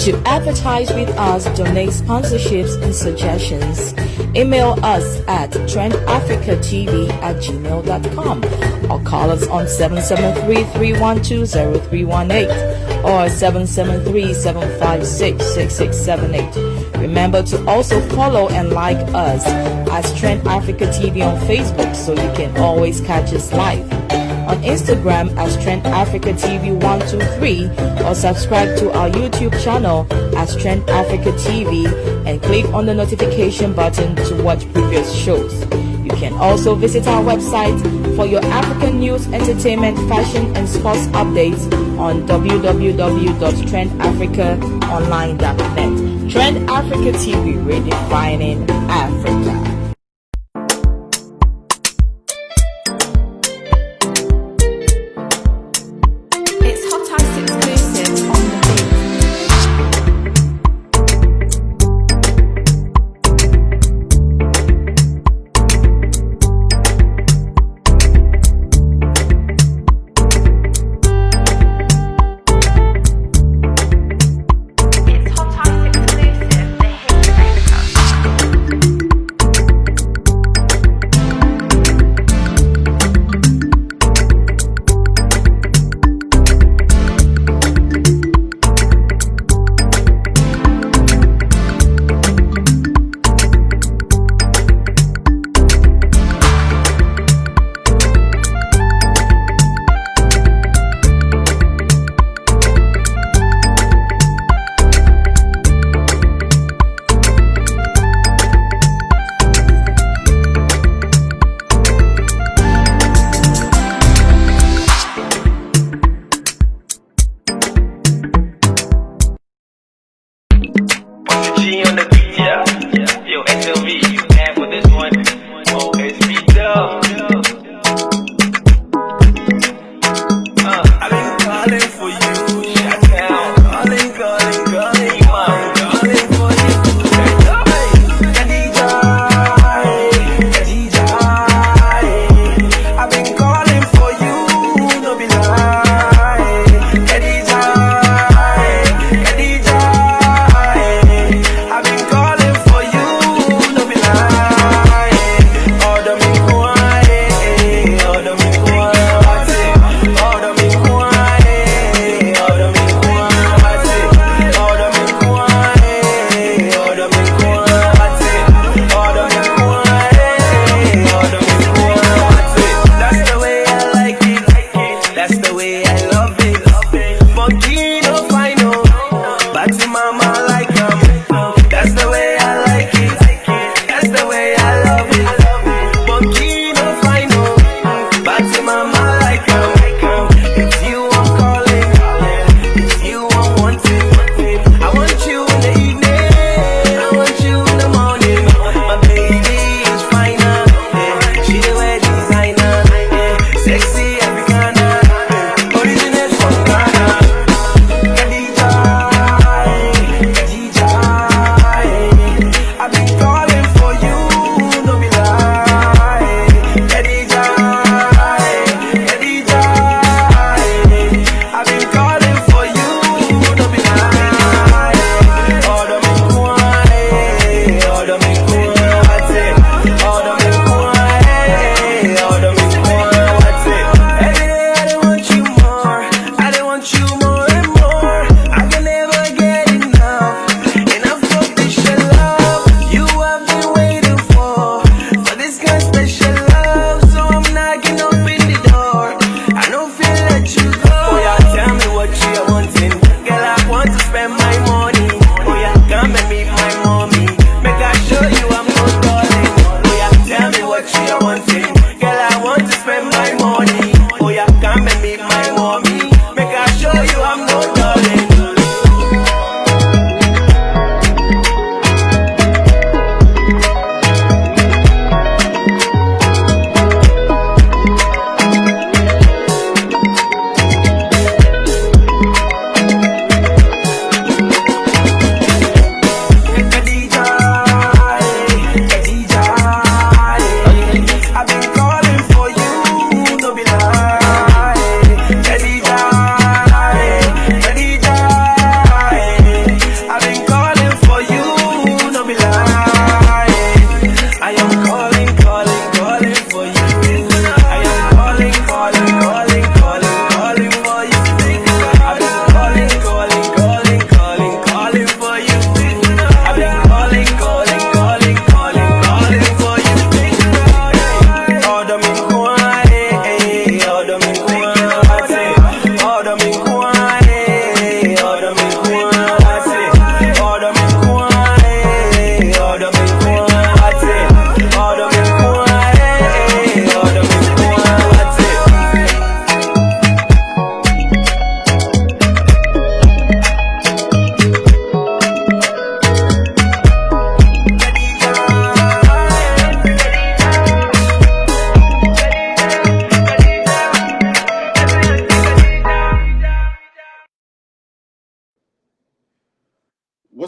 To advertise with us, donate sponsorships and suggestions, email us at trendafricatv@gmail.com or call us on 773-312-0318 or 773-756-6678. Remember to also follow and like us as Trend Africa TV on Facebook so you can always catch us live. On Instagram as Trend Africa TV 123 or subscribe to our YouTube channel as Trend Africa TV and click on the notification button to watch previous shows. You can also visit our website for your African news, entertainment, fashion and sports updates on www.trendafricaonline.net. Trend Africa TV, redefining Africa.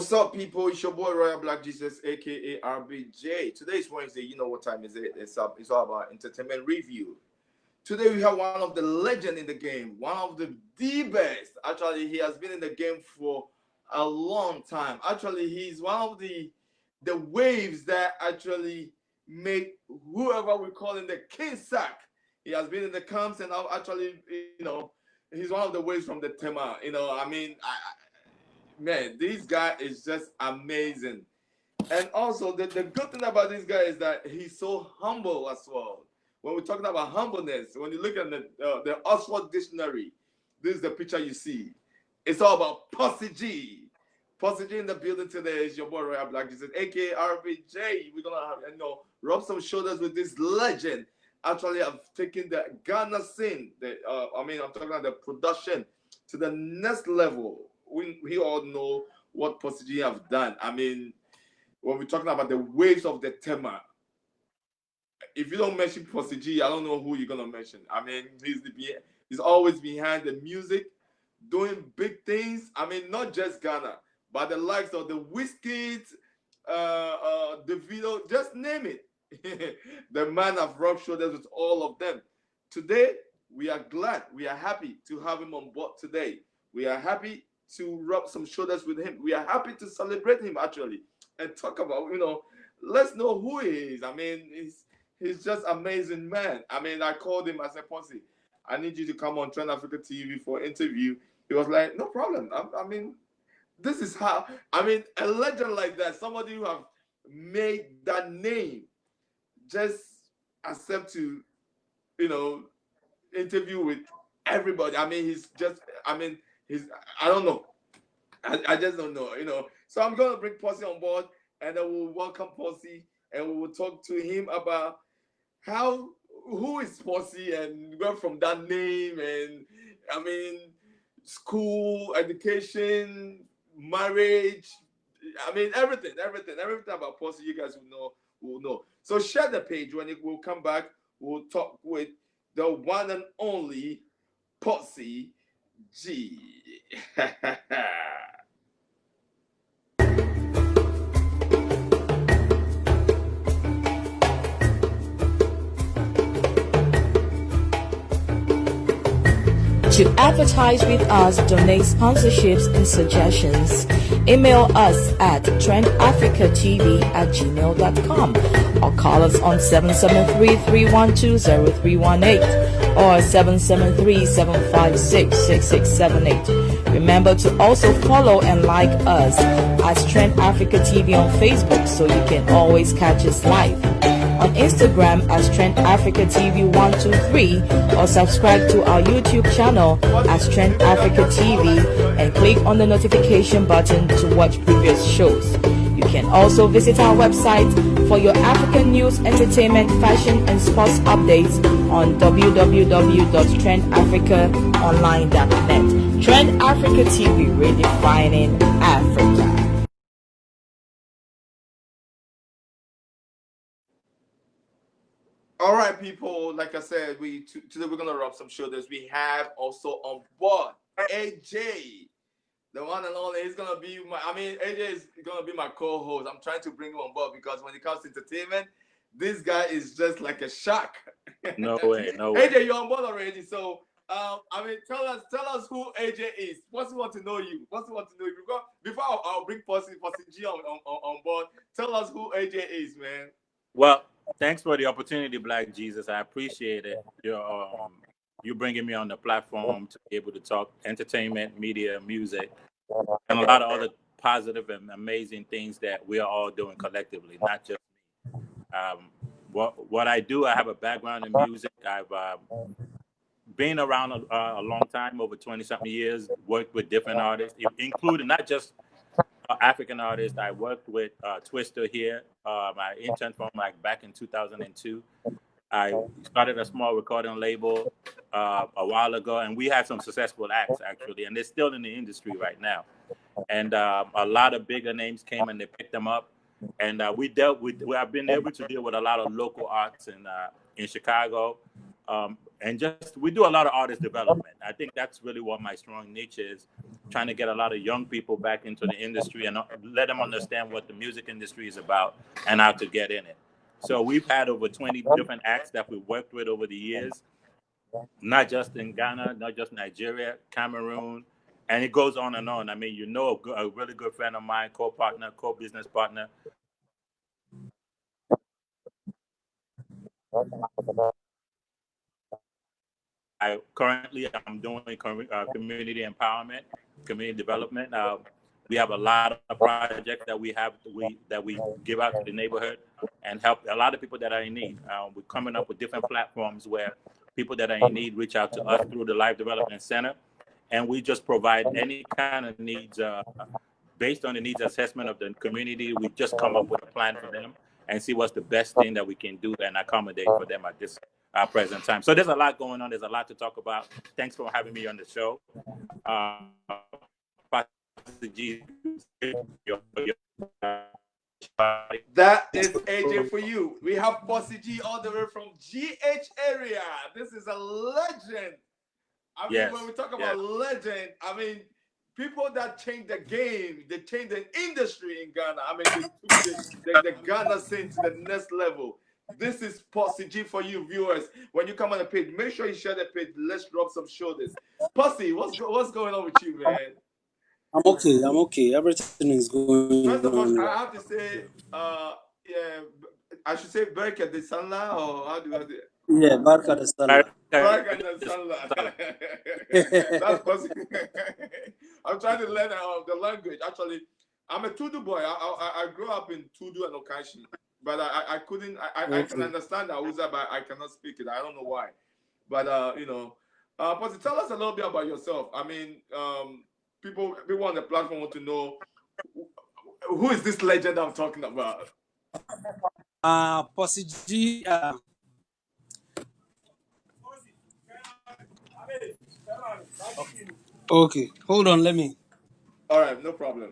What's up, people? It's your boy Royal Black Jesus, aka RBJ. Today is Wednesday. You know what time is it? It's up. It's all about entertainment review. Today we have one of the legend in the game, one of the best. Actually, he has been in the game for a long time. Actually, he's one of the waves that actually make whoever we call him the king sack. He has been in the camps and actually, he's one of the waves from the Tema. Man, this guy is just amazing. And also, the good thing about this guy is that he's so humble as well. When we're talking about humbleness, when you look at the Oxford Dictionary, this is the picture you see. It's all about PossiGee. PossiGee in the building today is your boy Royal Black Jesus, aka RBJ. We're gonna have rub some shoulders with this legend. Actually, I've taken the Ghana scene. I'm talking about the production to the next level. We all know what PossiGee have done. I mean, when we're talking about the waves of the Tema, if you don't mention PossiGee, I don't know who you're gonna mention. I mean, he's always behind the music, doing big things. I mean, not just Ghana, but the likes of the Wizkid, the video, just name it. The man have rubbed shoulders with all of them. Today, we are glad, we are happy to have him on board today. We are happy to rub some shoulders with him. We are happy to celebrate him actually and talk about, let's know who he is. I mean, he's just amazing man. I mean, I called him, I said, Possi, I need you to come on Trend Africa TV for an interview. He was like, no problem. I mean, this is how, a legend like that, somebody who have made that name, just accept to, interview with everybody. I mean, I don't know. I just don't know. So I'm going to bring Possi on board and then we'll welcome Possi and we will talk to him about who is Possi and where from that name and, school, education, marriage. Everything about Possi you guys will know. So share the page. When it will come back, we'll talk with the one and only PossiGee. To advertise with us, donate sponsorships and suggestions, email us at trendafricatv@gmail.com or call us on 773-312-0318 or 773-756-6678. Remember to also follow and like us as Trend Africa TV on Facebook so you can always catch us live. On Instagram as Trend Africa TV 123 or subscribe to our YouTube channel as Trend Africa TV and click on the notification button to watch previous shows. You can also visit our website for your African news, entertainment, fashion and sports updates on www.trendafricaonline.net. Trend Africa TV, redefining Africa. All right, people. Like I said, today we're gonna rub some shoulders. We have also on board AJ, the one and only. He's gonna be AJ is gonna be my co-host. I'm trying to bring him on board because when it comes to entertainment, this guy is just like a shark. No way. AJ, you're on board already. So, tell us who AJ is. Possi want to know you. Before I'll bring PossiGee on board. Tell us who AJ is, man. Well, thanks for the opportunity, Black Jesus. I appreciate it. You bringing me on the platform to be able to talk entertainment, media, music, and a lot of other positive and amazing things that we are all doing collectively, not just me. What I do, I have a background in music. I've been around a long time, over 20-something years, worked with different artists, including not just African artists. I worked with Twister here. I interned from back in 2002. I started a small recording label a while ago, and we had some successful acts actually, and they're still in the industry right now. And a lot of bigger names came and they picked them up, and I've been able to deal with a lot of local arts in Chicago, and we do a lot of artist development. I think that's really what my strong niche is. trying to get a lot of young people back into the industry and let them understand what the music industry is about and how to get in it. So we've had over 20 different acts that we've worked with over the years, not just in Ghana, not just Nigeria, Cameroon, and it goes on and on. I mean, a really good friend of mine, co-partner, co-business partner. I'm doing community empowerment, community development. We have a lot of projects that we give out to the neighborhood and help a lot of people that are in need. We're coming up with different platforms where people that are in need reach out to us through the Life Development Center, and we just provide any kind of needs based on the needs assessment of the community. We just come up with a plan for them and see what's the best thing that we can do and accommodate for them at this present time. So there's a lot going on. There's a lot to talk about. Thanks for having me on the show. That is AJ for you. We have PossiGee all the way from GH area. This is a legend. I mean, when we talk about legend, I mean, people that change the game, they change the industry in Ghana. I mean, they took the Ghana scene to the next level. This is PossiGee for you viewers. When you come on the page, make sure you share the page. Let's rub some shoulders. Possi, what's going on with you, man? I'm okay. Everything is going First of all, on. I have to say, yeah, I should say Barka de Sanla, or how do I do it? Yeah, Barka de Salah. Barka de Sanla. That's possible. I'm trying to learn the language. Actually, I'm a Tudu boy. I grew up in Tudu and Okashi, but I couldn't. I can understand Hausa, but I cannot speak it. I don't know why. But Possi, tell us a little bit about yourself. I mean, people on the platform want to know who is this legend I'm talking about. PossiGee. Okay, hold on. Let me. All right, no problem.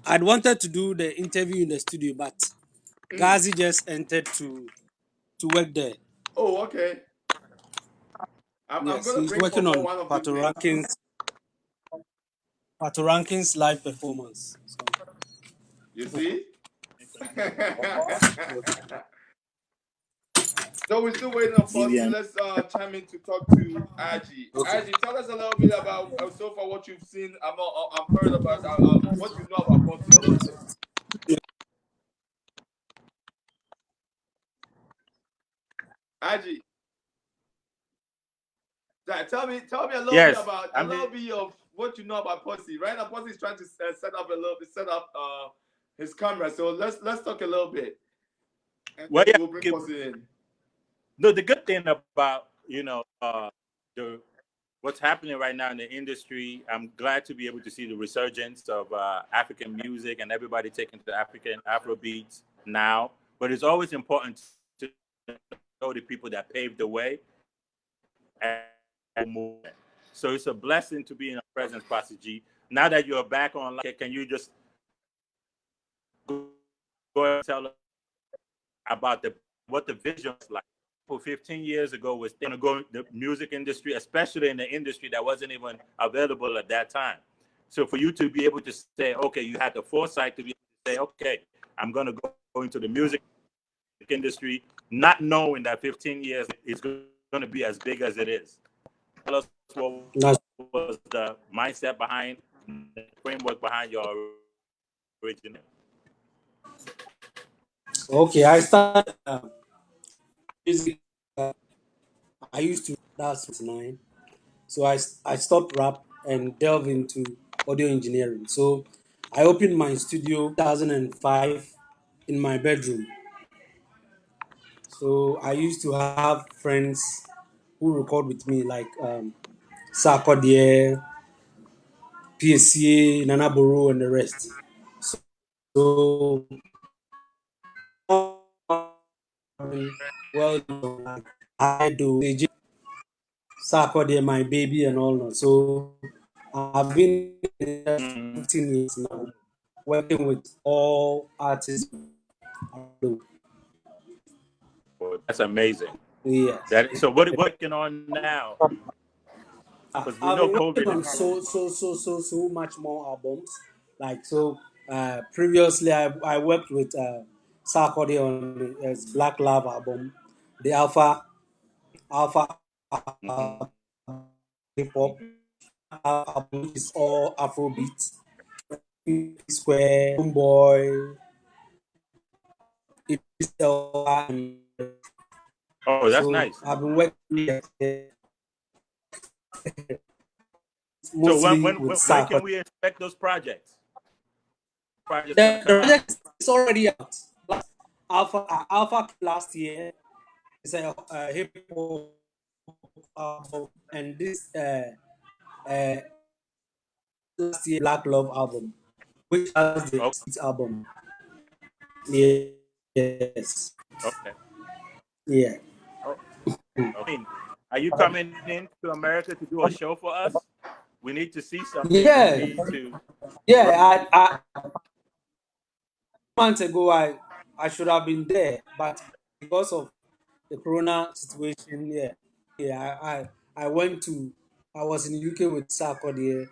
I'd wanted to do the interview in the studio, but Gazi just entered to work there. Oh, okay. I'm Yes, gonna he's bring working for on one of Pato these Ranking's live performance. So. You see? So we're still waiting on Possi. Let's chime in to talk to Aji. Okay. Aji, tell us a little bit about so far what you've seen. I've heard about what you know about Possi a little bit. Aji, tell me a little bit about a little bit of what you know about Possi. Right now, Possi is trying to set up his camera. So let's talk a little bit. And we'll bring Possi in. No, the good thing about what's happening right now in the industry, I'm glad to be able to see the resurgence of African music and everybody taking to African Afrobeats now. But it's always important to know the people that paved the way and movement. So it's a blessing to be in your presence, PossiGee. Now that you're back online, can you just go and tell us about what the vision is like? 15 years ago was going to go in the music industry, especially in the industry that wasn't even available at that time. So for you to be able to say, okay, you had the foresight to be able to say, okay, I'm going to go into the music industry, not knowing that 15 years is going to be as big as it is. Tell us what was the mindset behind, the framework behind your original. Okay, I started music. I used to, that's 9. So I stopped rap and delved into audio engineering. So I opened my studio 2005 in my bedroom. So I used to have friends who record with me, like Sarkodie, PSCA, Nana Boro, and the rest. So well, I do Sarkodie, my baby, and all that. So I've been 15 years now, working with all artists. Well, that's amazing. Yes. So what are you working on now? Because we I've know been working COVID is on so much more albums. Like so, previously I worked with Sarkodie on his Black Love album, the Alpha Mhm. hip hop album, which is all Afrobeat. Square, Boy, and Oh, that's so nice. I've been working So mostly with when Sarkodie. can we expect those projects? Projects gonna The come out. project is already out. Alpha last year is a hip hop album, and this uh, last year Black Love album, which has the Oh, sixth album. Yes, okay. yeah, Oh, okay. Are you coming into America to do a show for us? We need to see something. We yeah, need to. yeah. Months ago, I should have been there, but because of the Corona situation, yeah, I went to I was in the UK with Sarkodie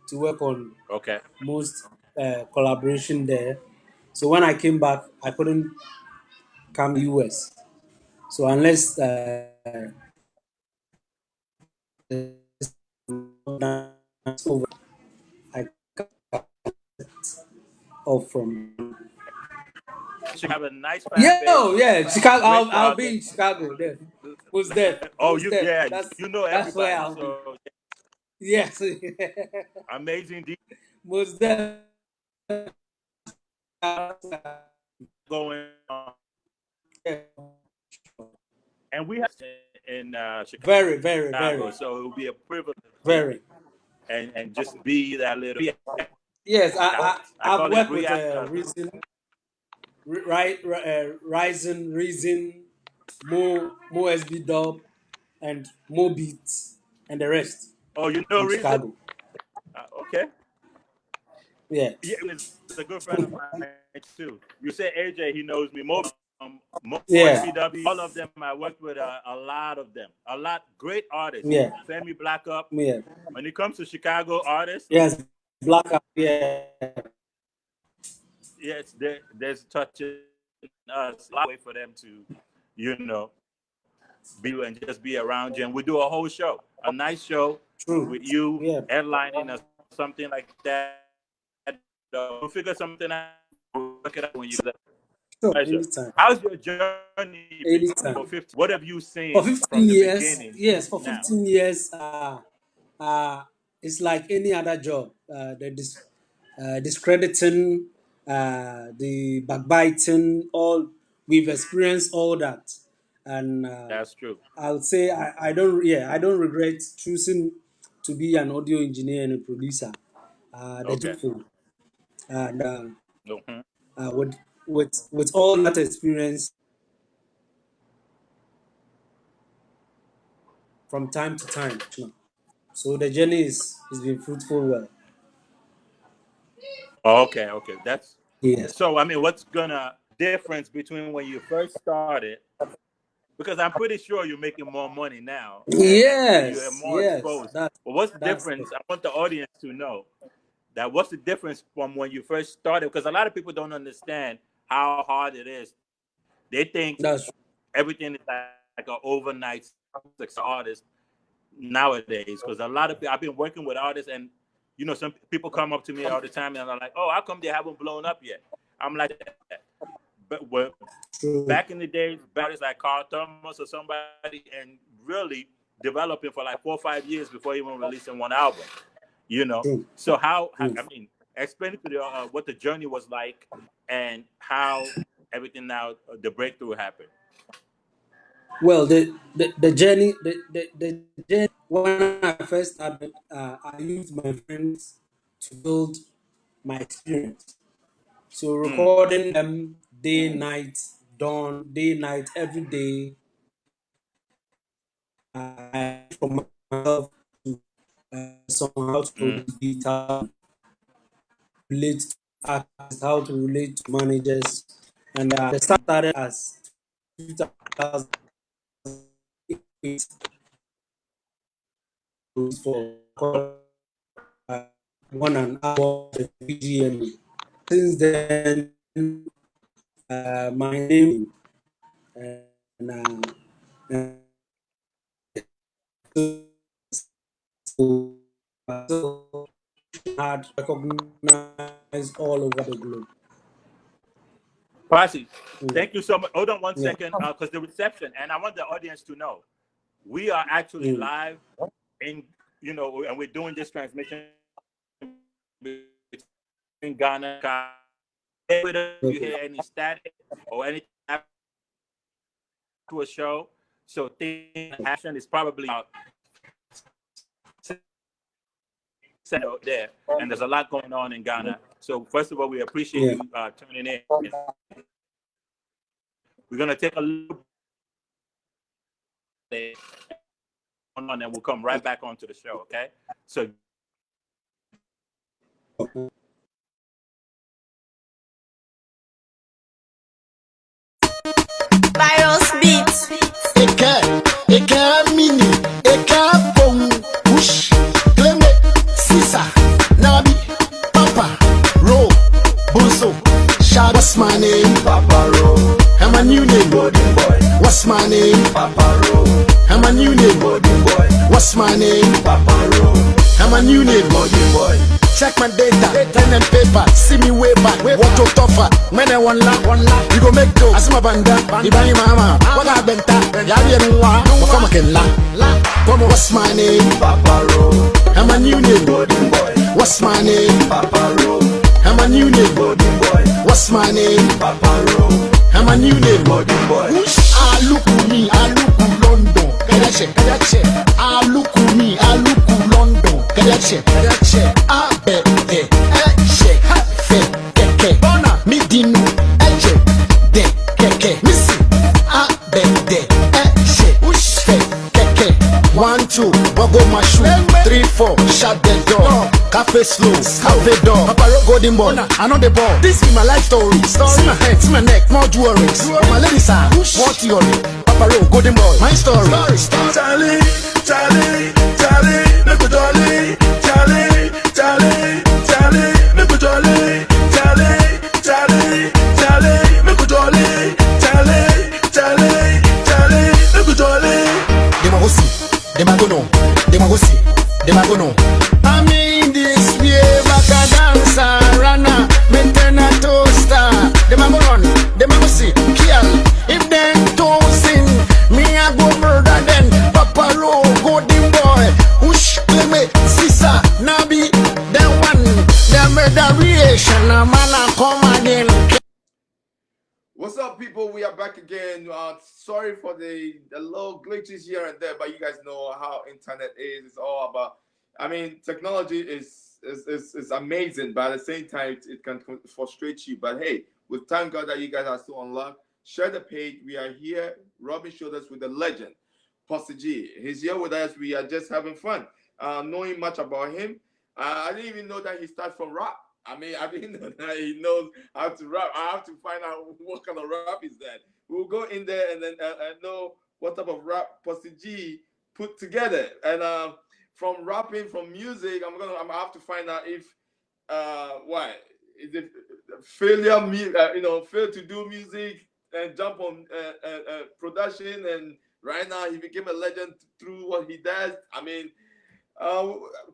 to work on Okay. most collaboration there. So when I came back, I couldn't come US. So unless it's over, I cut off from. Should have a nice fan Yeah, base, oh, yeah, Chicago. great I'll project. be in Chicago. There, most there, Oh, most you there. yeah, That's you know that's where everybody. I'll be. So Yes, amazing most there. going on, and we have in Very, very, Chicago, very, so it will be a privilege to very. and just be that little Yes, I I've call it worked free with actor. Ryzen, Mo SB Dub, and Mo Beats, and the rest Oh, you know from reason? Chicago. Okay. Yeah, Yeah, he's a good friend of mine too. You say AJ, he knows me. More yeah, SBW, all of them. I worked with a lot of them. A lot great artists. yeah, Femi Black Up. yeah. When it comes to Chicago artists, Yes, Black Up. Yeah, yes, there's touching us. A lot of way for them to, you know, be and just be around you. And we do a whole show, a nice show true. with you Yeah, headlining or something like that. We'll figure something out. We'll work it out when you. sure. Pleasure. Anytime, How's your journey been for anytime. 50? What have you For seen from 15 the years, beginning yes, for now? 15 years, it's like any other job. Discrediting, the backbiting, all we've experienced all that, and That's true. I would say I don't regret choosing to be an audio engineer and a producer. The Okay. job, and Mhm. with with all that experience from time to time. So the journey is been fruitful. Well, Okay. Okay. That's yes, so. I mean, what's gonna difference between when you first started? Because I'm pretty sure you're making more money now, and you're more yes. exposed. But what's the That's difference? I want the audience to know that what's the difference from when you first started? Because a lot of people don't understand how hard it is. They think that's everything is like an overnight success artist nowadays. Because a lot of people, I've been working with artists, and some people come up to me all the time and they're like, "Oh, how come they haven't blown up yet?" I'm like, but true. back in the days, artists like Carl Thomas or somebody, and really developing for like 4 or 5 years before even releasing one album. True. So how True. I mean, explain to the what the journey was like and how everything now the breakthrough happened. Well, the journey the journey when I first started, I used my friends to build my experience. So Mm, recording them day, night, dawn, day, night, every day. From myself to somehow to mm, produce beats, how to relate to artists, how to relate to managers, and the start mm. started as 2008. for 1 hour BGM. Since then, my name and so had recognized all over the globe. Posse, thank you so much. Hold on one Yeah. second, because the reception, and I want the audience to know, we are actually live in, and we're doing this transmission in Ghana. If you hear any static or anything to a show, so thing action is probably set out there, and there's a lot going on in Ghana. So first of all, we appreciate you tuning in. We're gonna take a little bit on, and we'll come right back onto the show. Okay, so. Virus beats. Eka mini, eka pong, push, kleme, sisa, nabi, papa, ro, buzo, shad. What's my name? Papa Ro. I'm a new name, Golden Boy. What's my name? Papa Ro. I'm a new name, Golden Boy. What's my name? Papa Ro. I'm a new name, Golden Boy. Check my data, pen and paper, see me way back, what to tougher. When I one lap, you go make dough. As my banda, you buy mama, what I benta, Yabi and Wa, come again, come on, what's my name? Papa Ro. I'm a new name, Golden Boy. What's my name? Papa Ro. I'm a new name, Golden Boy. What's my name? Papa Ro. I'm a new name, Golden Boy. I look at me, I look at London. Kadache. I look at me, I look at London. Kadache. I bet the eche, fe, keke. Bona, mi dinu, eche, de, keke. Missy, I bet the eche, fe, keke. 1, 2, bogo my shoe. 3, 4, shut the door. Cafe slow, cafe door. Papa Ro Golden Boy, I know the ball. This is my life story. See my head, see my neck, more jewelry. My ladies are more theory. Papa Ro Golden Boy, my story. Charlie, make a jolly. Charlie, make a jolly. Charlie, make a jolly. Charlie, make a jolly. Dem a go see, dem a go know. I mean this way, back a dancer, runner, maintain a toaster. Dem a go run, dem a go see, kill. If them toasting, me a go murder them. Papa Ro Golden Boy, whoosh, kleme, sisa, nabi, them one, them murderation, a man a come again. What's up, people? We are back again. Sorry for the little glitches here and there, but you guys know how internet is. It's all about. I mean, technology is amazing, but at the same time, it can frustrate you. But hey, we thank God that you guys are still unlocked. Share the page. We are here. Robin showed us with the legend, PossiGee. He's here with us. We are just having fun. Knowing much about him. I didn't even know that he started from rap. I mean, I didn't know that he knows how to rap. I have to find out what kind of rap is that. We'll go in there and then know what type of rap PossiGee put together. And from rapping, from music, I'm gonna have to find out if why is it failure? Fail to do music and jump on production. And right now, he became a legend through what he does. I mean,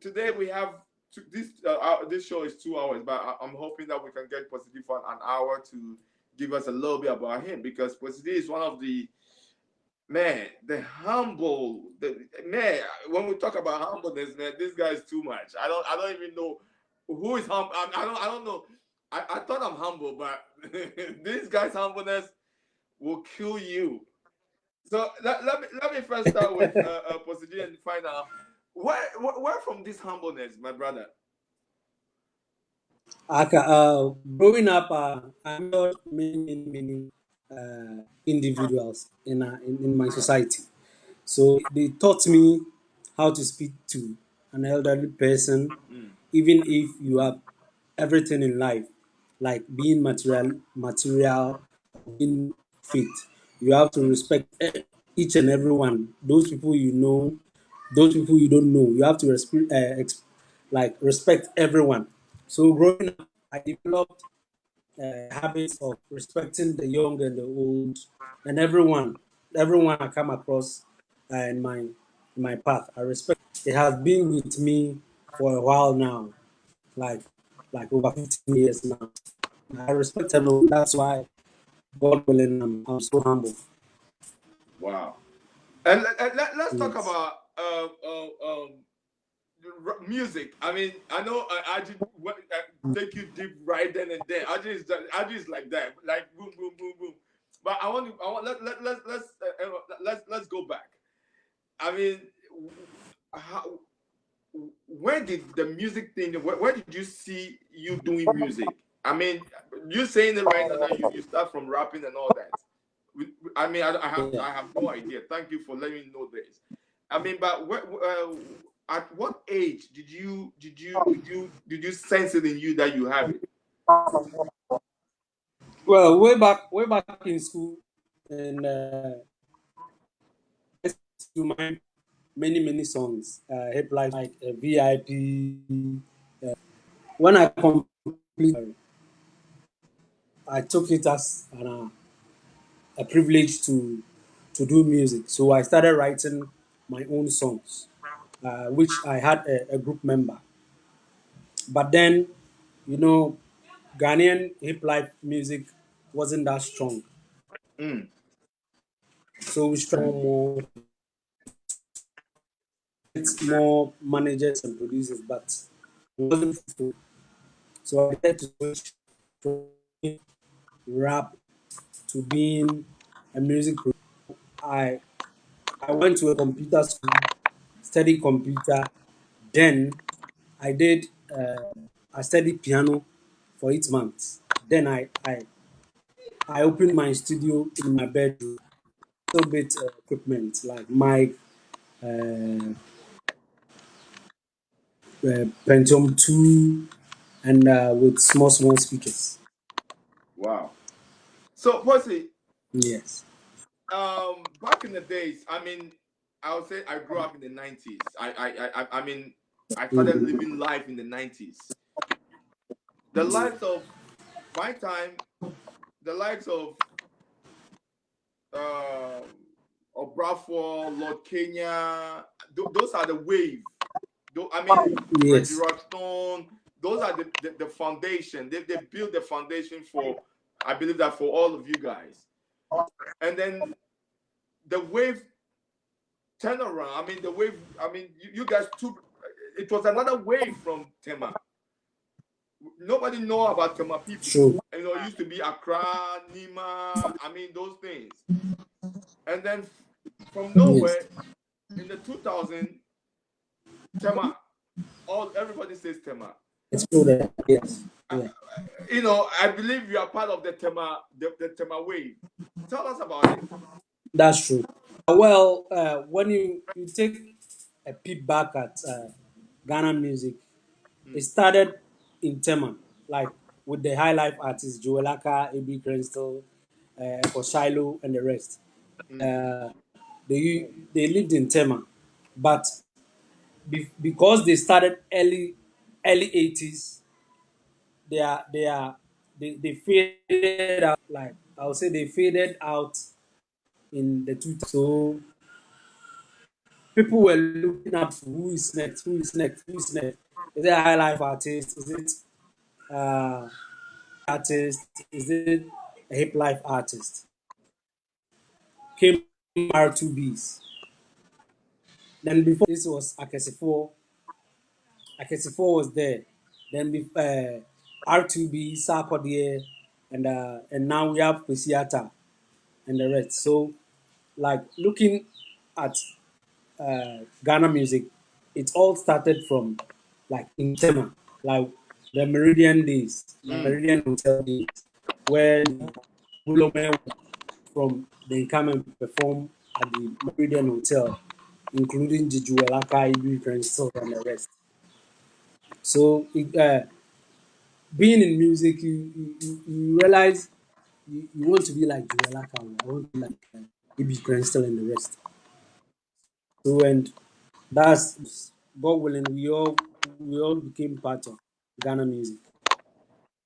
today we have. This show is 2 hours, but I'm hoping that we can get PossiGee for an hour to give us a little bit about him, because PossiGee is one of the humble. When we talk about humbleness, man, this guy is too much. I don't even know who is humble. I don't know. I thought I'm humble, but this guy's humbleness will kill you. So let me first start with PossiGee and find out. Where from this humbleness, my brother? Growing up, I met many individuals in my society. So they taught me how to speak to an elderly person, even if you have everything in life, like being material, being fit. You have to respect each and every one. Those people you know, those people you don't know. You have to respect everyone. So growing up, I developed habits of respecting the young and the old, and everyone I come across in my path. I respect. It has been with me for a while now, like over 15 years now. I respect everyone. That's why, God willing, I'm so humble. Wow. And let's talk Yes. about music. I mean, I know I just take you deep right then and there. I just like that, like boom, boom, boom, boom. But I want let's go back. I mean, how, where did the music thing? Where did you see you doing music? I mean, you saying it right now that you start from rapping and all that. I mean, I Yeah. have no idea. Thank you for letting me know this. I mean, but at what age did you sense it in you that you have it? Well, way back in school, and I used to mind many songs. Hip life like VIP. When I completed, I took it as a privilege to do music. So I started writing my own songs, which I had a group member. But then, you know, Ghanaian hip life music wasn't that strong. Mm, So we strong more, more managers and producers, but it wasn't full. So I had to switch from rap to being a music producer. I I went to a computer school, studied computer. Then I did I studied piano for 8 months. Then I opened my studio in my bedroom. Little bit equipment like mic, uh, Pentium 2, and with small speakers. wow. So, Percy, Yes. back in the days, I mean, I would say I grew up in the 90s. I mean, I started Mhm. living life in the 90s. The likes of my time, the likes of um Obrafour, Lord Kenya, those are the wave. I mean, Reggie Yes. Rockstone, those are the foundation. They built the foundation for, I believe that for all of you guys. And then the wave turn around. I mean, the wave. I mean, you guys took. It was another wave from Tema. Nobody know about Tema people. True. It used to be Accra, Nima. I mean, those things. And then from Yes. nowhere in the 2000, Tema. All everybody says Tema. It's true that. Yes. I, Yeah. I believe you are part of the Tema, the Tema wave. Tell us about it. That's true. Well, when you take a peep back at Ghana music, it Mm, started in Tema, like with the high life artists Joelaka, A.B. Crystal, Shiloh, and the rest. mm, Uh, they lived in Tema, but because they started early 80s, they faded out. Like I would say, they faded out in the 2000s. So people were looking up for who is next, who is next, who is next. Is it a high life artist? Is it uh, artist? Is it a hip life artist? Came R2Bs. Then before this was Akesifo. Akesifo was there. Then R2B, Sarkodie, and now we have Kwesiata and the rest. So like looking at Ghana music, it all started from like in Tema, like the Meridian days, mm. Meridian Hotel days, where Bulome from they come and perform at the Meridian Hotel, including Jijuelaka, Ibi Crenshaw, and the rest. So being in music, you realize you want to be like Juelaka, I want to be like Ibi Crenshaw and the rest. So and That's God willing, we all became part of Ghana music.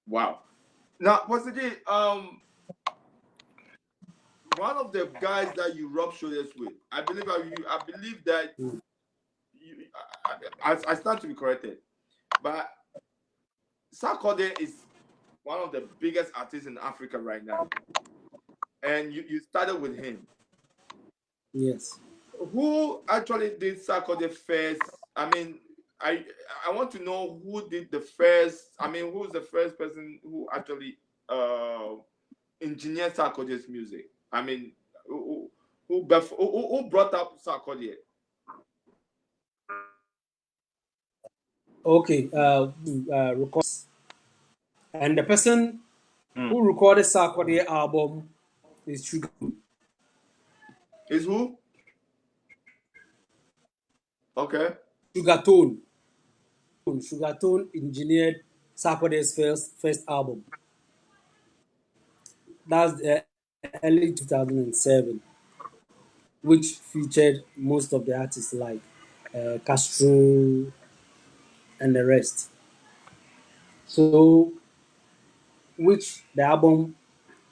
Wow. Now, PossiGee, one of the guys that you rub shoulders with, I believe that Mm. you, I stand to be corrected, but Sarkodie is one of the biggest artists in Africa right now, and you started with him. Yes. Who actually did Sarkodie first? I mean, I I want to know who did the first. I mean, who's the first person who actually uh engineered Sarkodie's music? I mean, who brought up Sarkodie? Okay. And the person Mm. who recorded Sarkodie album is Is who? Okay. Sugartone. Sugartone engineered Sarkodie's first album. That's early 2007, which featured most of the artists like Castro and the rest. So, which the album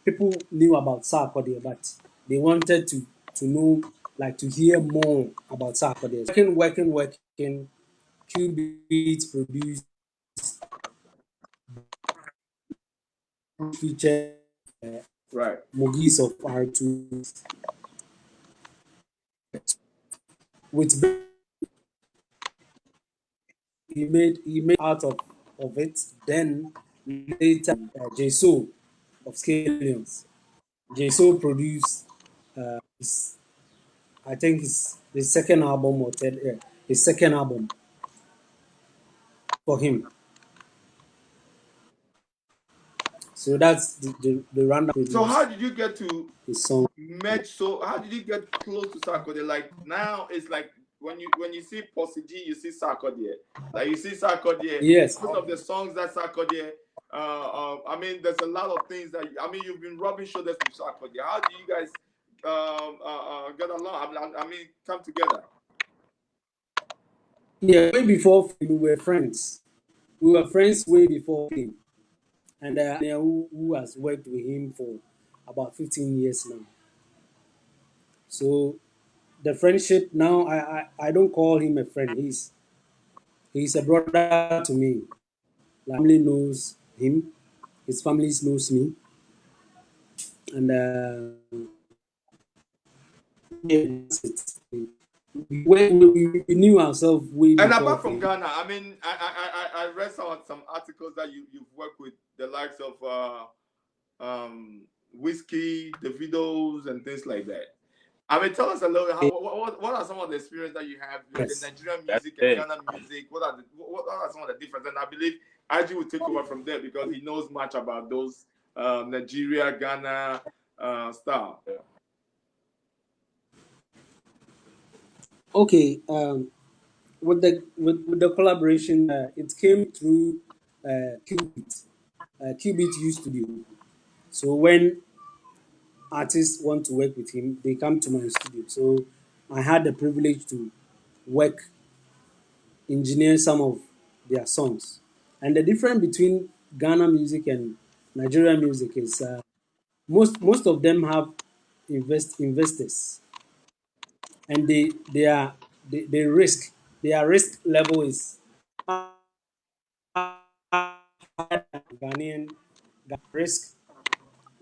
people knew about Sarkodie, but they wanted to know, like to hear more about Sarkodie. Working. Q Beats produced, featured Right. Mogis of R2 with he made out of it. Then later, JSO of Scalions. JSO produced his, I think his second album or third, his second album for him. So that's the random So how produced did you get to his song. match? So how did you get close to Sarkodie? Like now, it's like when you see PossiGee, you see Sarkodie. Like you see Sarkodie. Yes, Most of the songs that Sarkodie. I mean, there's a lot of things that I mean. You've been rubbing shoulders with Sarkodie. How do you guys get along? I mean, come together. yeah. Way before we were friends. We were friends way before him. And who has worked with him for about 15 years now. So the friendship now, I don't call him a friend. He's a brother to me. Like, family knows him. His family knows me, and yeah, that's it. We knew ourselves way And before apart from him. Ghana, I mean, I read some articles that you've worked with the likes of Whiskey, the Davidos, and things like that. I mean, tell us a little. What are some of the experience that you have with the Yes. Nigerian That's music and big. Ghana music? What are some of the differences? And I believe IG will take over from there because he knows much about those Nigeria, Ghana style. Okay. With the collaboration, it came through Qubit. Qubit used to do. So when artists want to work with him, they come to my studio. So I had the privilege to work, engineer some of their songs. And the difference between Ghana music and Nigerian music is most of them have investors, and they risk their risk level is Ghanaian risk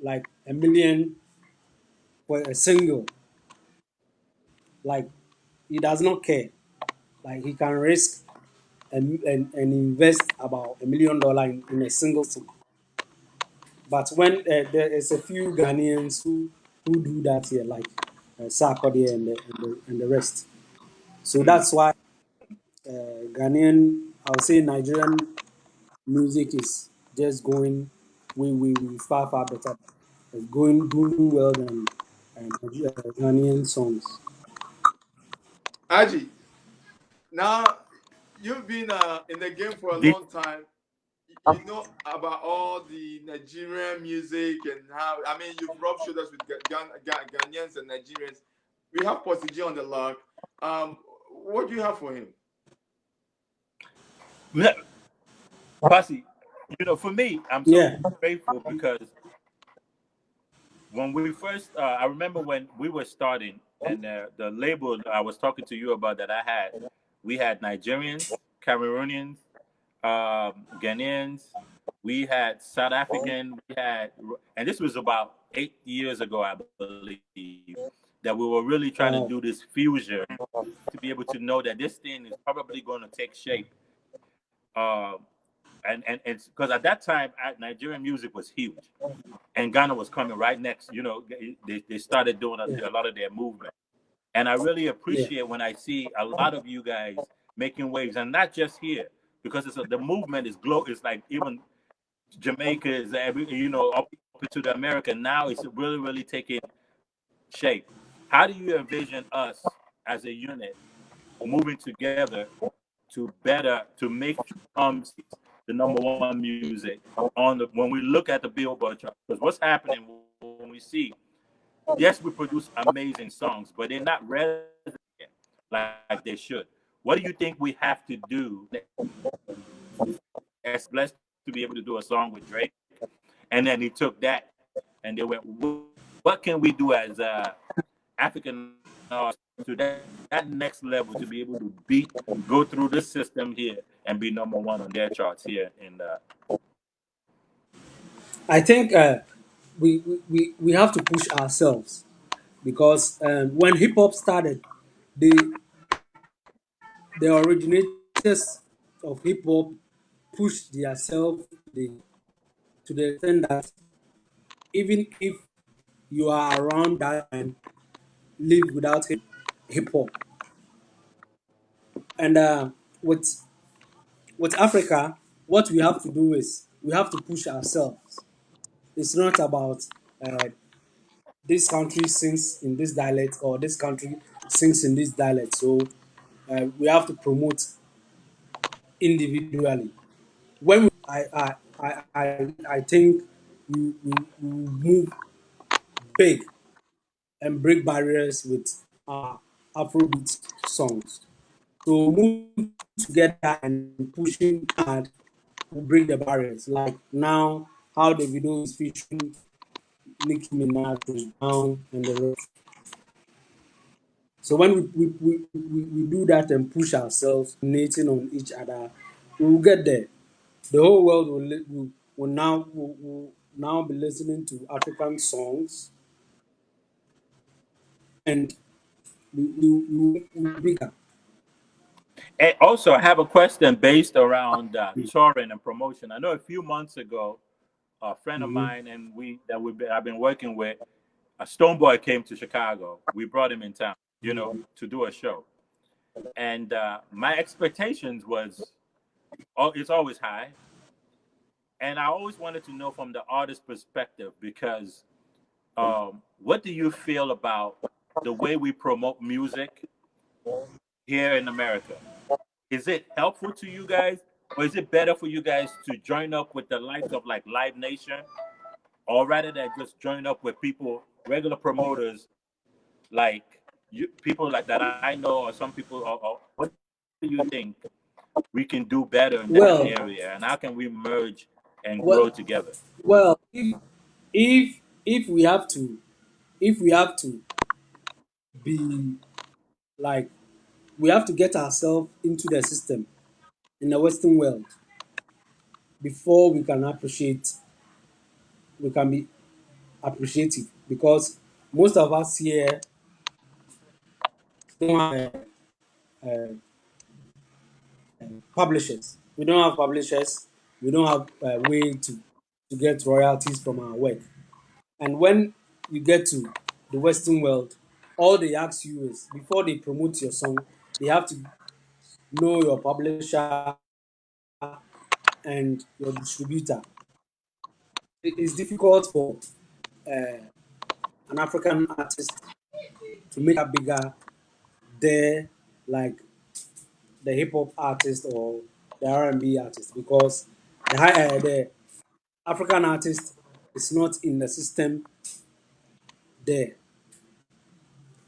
like a million for a single. Like he does not care. Like he can risk and invest about $1 million in a single song. But when there is a few Ghanaians who do that here, like Sarkodie and the rest. So Mm. that's why Ghanaian, I'll say Nigerian music is just going way far better. It's doing well than Ghanaian songs. Aji, now you've been in the game for a Did long time. You know about all the Nigerian music and how I mean you've rubbed shoulders with Ghanaians and Nigerians. We have PossiGee on the log. Um, what do you have for him? Posse, for me, I'm so Yeah. grateful because when we first, I remember when we were starting, and the label I was talking to you about that I had, we had Nigerians, Cameroonians, Ghanaians, we had South African, and this was about 8 years ago, I believe, that we were really trying to do this fusion to be able to know that this thing is probably going to take shape. Uh, and it's because at that time, Nigerian music was huge, and Ghana was coming right next. They started doing a lot of their movement, and I really Yeah. appreciate when I see a lot of you guys making waves, and not just here, because the movement is It's like even Jamaica is up into the America now. It's really really taking shape. How do you envision us as a unit moving together to make the number one music when we look at the Billboard chart? Because what's happening when we see, yes, we produce amazing songs, but they're not resonating like they should. What do you think we have to do as blessed to be able to do a song with Drake? And then he took that and they went, what can we do as African artists to that next level to be able to go through this system here and be number one on their charts here in I think we have to push ourselves because when hip hop started, the the originators of hip hop pushed themselves to the extent that even if you are around that time, live without hip hop. And with Africa, what we have to do is we have to push ourselves. It's not about uh, this country sings in this dialect or this country sings in this dialect. So we have to promote individually. When I think we move big and break barriers with Afrobeat songs. So moving together and pushing hard will break the barriers. Like now, how the video is featuring Nicki Minaj, Chris Brown, and the rest. So when we do that and push ourselves, nating on each other, we will get there. The whole world will now be listening to African songs, and we will be bigger. And also, I have a question based around touring and promotion. I know a few months ago, a friend of Mhm. mine and I've been working with, a Stoneboy came to Chicago. We brought him in town, to do a show. And my expectations was, it's always high. And I always wanted to know from the artist perspective because what do you feel about the way we promote music here in America? Is it helpful to you guys, or is it better for you guys to join up with the likes of like Live Nation, or rather than just join up with people, regular promoters like people like that I know, or some people? Or what do you think we can do better in that Well, area, and how can we merge and grow well, together? well. If we have to, if we have to be like, we have to get ourselves into the system in the Western world before we can be appreciative because most of us here don't have publishers. We don't have publishers. We don't have a way to get royalties from our work. And when you get to the Western world, all they ask you is before they promote your song, they have to know your publisher and your distributor. It's difficult for an African artist to make a bigger there, like the hip hop artist or the R&B artist, because the African artist is not in the system there.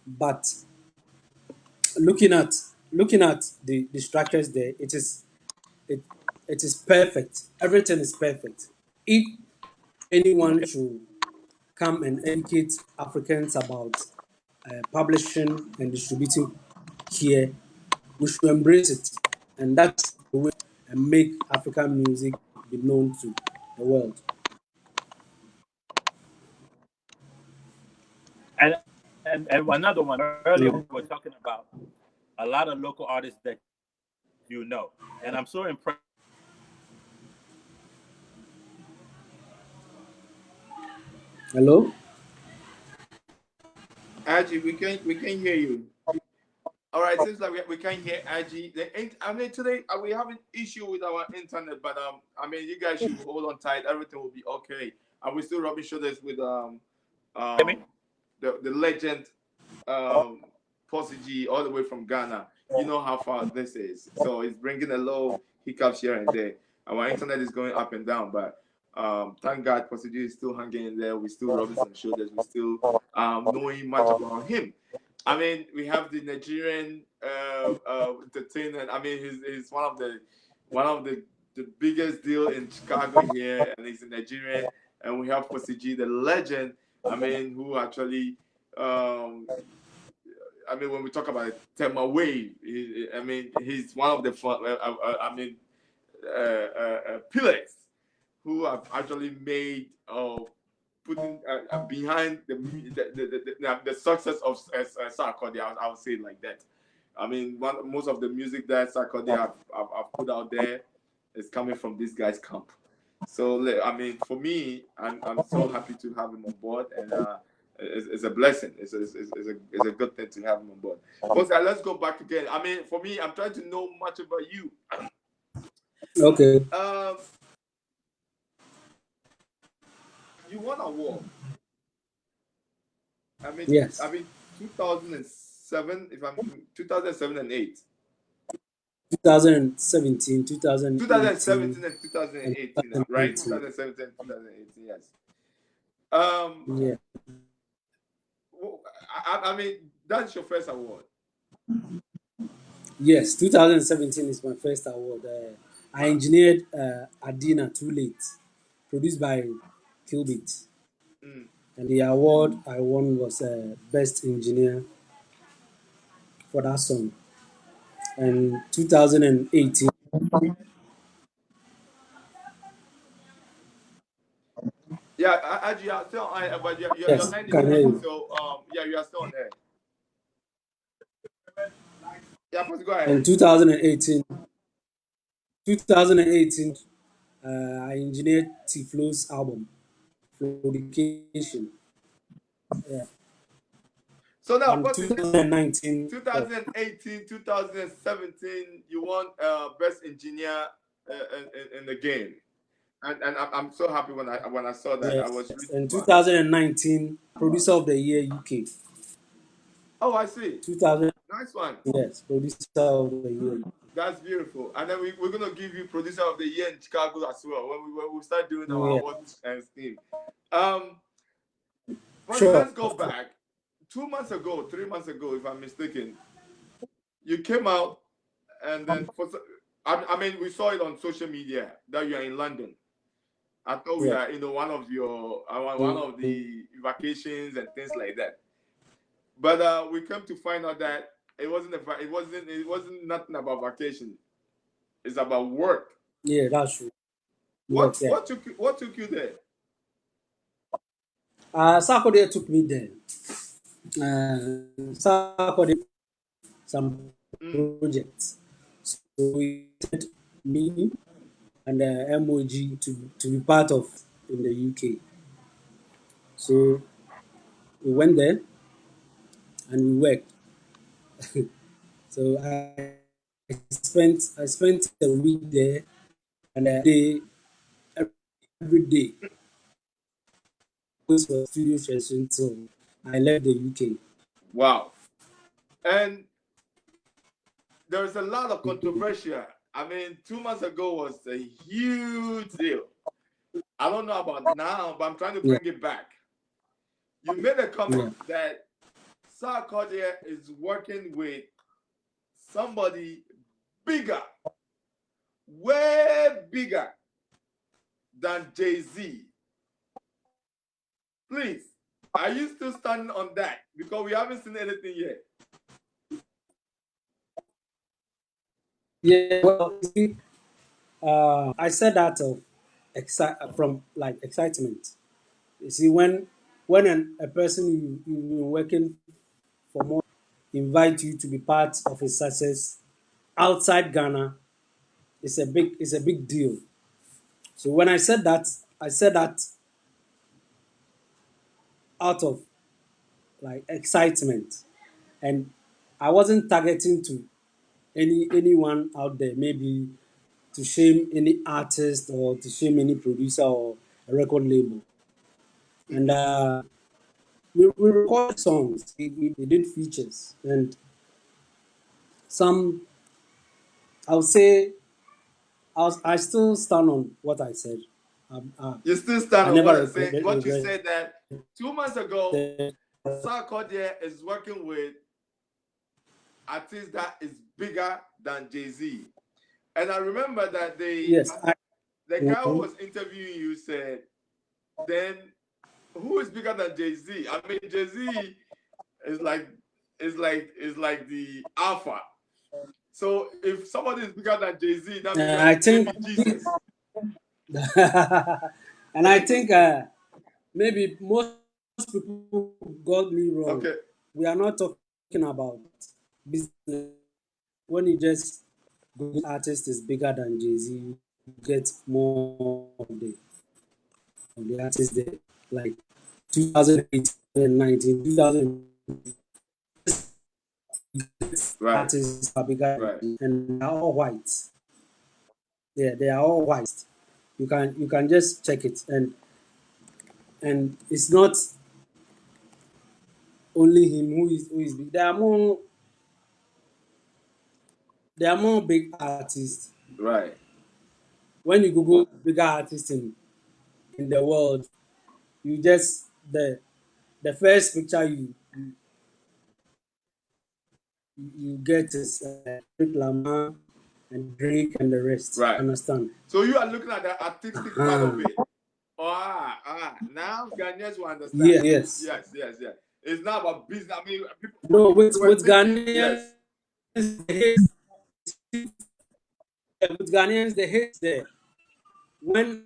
But looking at looking at the structures there, it it is perfect. Everything is perfect. If anyone should come and educate Africans about publishing and distributing here, we should embrace it, and that's the way and make African music be known to the world. And and another one earlier, Yeah. we were talking about a lot of local artists that you know, and I'm so impressed. Hello. Aji, we can hear you. All right, seems like we can't hear Aji. I mean, today we have an issue with our internet, but I mean, you guys should hold on tight. Everything will be okay. And we're still rubbing shoulders with Hear me? um the legend PossiGee all the way from Ghana. You know how far this is, so it's bringing a low hiccups here and there. Our internet is going up and down, but thank God PossiGee is still hanging in there. We're still rubbing some shoulders. We're still knowing much about him. I mean, we have the Nigerian entertainer. I mean, he's one of the biggest deal in Chicago here, and he's a Nigerian. And we have PossiGee the Legend. I mean, who actually, I mean, when we talk about Tema Wave, I mean, he's one of the pillars who have actually made putting behind the success of Sarkodie. I would say it like that. I mean, most of the music that Sarkodie have put out there is coming from this guy's camp. So I mean, for me, I'm so happy to have him on board, and it's a blessing. It's a good thing to have him on board. But let's go back again. I mean, for me, I'm trying to know much about you. Okay. You won an award. Yes. I mean, 2007, if I'm 2007 and 8. 2017, 2018, 2017 and and 2018, right? 2018. 2017 and 2018, yes. Yeah. I mean, that's your first award. Yes, 2017 is my first award. I engineered Adina Too Late, produced by Kilbit. Mm. And the award I won was Best Engineer for that song. And 2018, Yeah, actually, you are still on, but your yes, line is can hear breaking. you. So, yeah, you are still on there. Yeah, please go ahead. And 2018, I engineered T-Flow's album, Flowdication. Yeah. So now, And what is it? 2019, 2018, 2017, you won best engineer in the game, and I'm so happy when I saw that. I was yes. really And proud. 2019, Producer of the Year UK. Oh, I see. 2000, Nice one. yes, Producer of the Year. That's beautiful. And then we're gonna give you producer of the year in Chicago as well when we start doing our Yeah. awards and theme. Um, but Sure. let's go back. 2 months ago, 3 months ago, if I'm mistaken, you came out and then I mean, we saw it on social media that you are in London. I thought we Yeah. are, one of your one of the vacations and things like that. But we come to find out that it wasn't nothing about vacation. It's about work. Yeah, that's true. Work, yeah. What took you there? Sarkodie took me there. Sarkodie some Mm. projects. So we sent me and MOG to be part of in the UK. So we went there and we worked. So I spent a week there and every day was for studio session till I left the UK. Wow. And there's a lot of controversy. I mean, 2 months ago was a huge deal. I don't know about now, but I'm trying to bring it back. You made a comment that Sarkodie is working with somebody bigger, way bigger than Jay-Z. Please, are you still standing on that? Because we haven't seen anything yet. Yeah, well, you see, I said that of from like excitement. You see, when a person you've been working for more invite you to be part of his success outside Ghana, it's a big deal. So when I said that out of like excitement, and I wasn't targeting to anyone out there, maybe to shame any artist or to shame any producer or a record label. And we recorded songs, we did features, and some I would say I still stand on what I said. You still stand I on what never I said. regret, What you regret said that 2 months ago, the, Sarkodie is working with artist that is bigger than Jay-Z. And I remember that yes. the guy who was interviewing you said, then who is bigger than Jay-Z? I mean, Jay-Z is like the alpha. So if somebody is bigger than Jay-Z, that means I that think, maybe Jesus. and I think maybe most people got me wrong. Okay. We are not talking about business. When you just go, artist is bigger than Jay Z, you get more of the artist there. Like 2018, 19, 2000 Right. artists are bigger Right. and they are all white. Yeah, they are all white. You can just check it, and it's not only him who is big. There are more big artists. Right. When you Google bigger artists in the world, you just the first picture you get is Drake Lamar and Drake and the rest. Right. Understand? So you are looking at the artistic part of it. Now Ghanaians will understand. Yeah, yes. Yes. It's not about business. I mean, people No, with were thinking, Ghanaians, yes. with Ghanaians, the hate there. When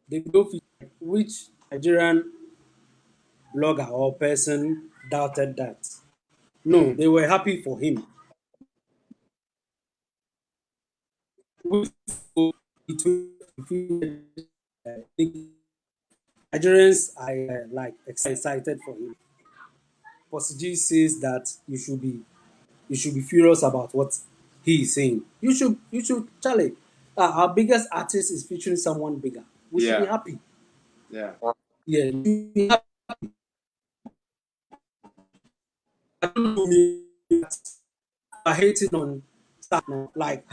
they go, which Nigerian blogger or person doubted that? No, they were happy for him. Nigerians are like excited for him. PossiGee says that you should be furious about what he is saying. You should Charlie. Our biggest artist is featuring someone bigger. We should be happy. Yeah. Yeah, you should be happy. I don't know me are hating on like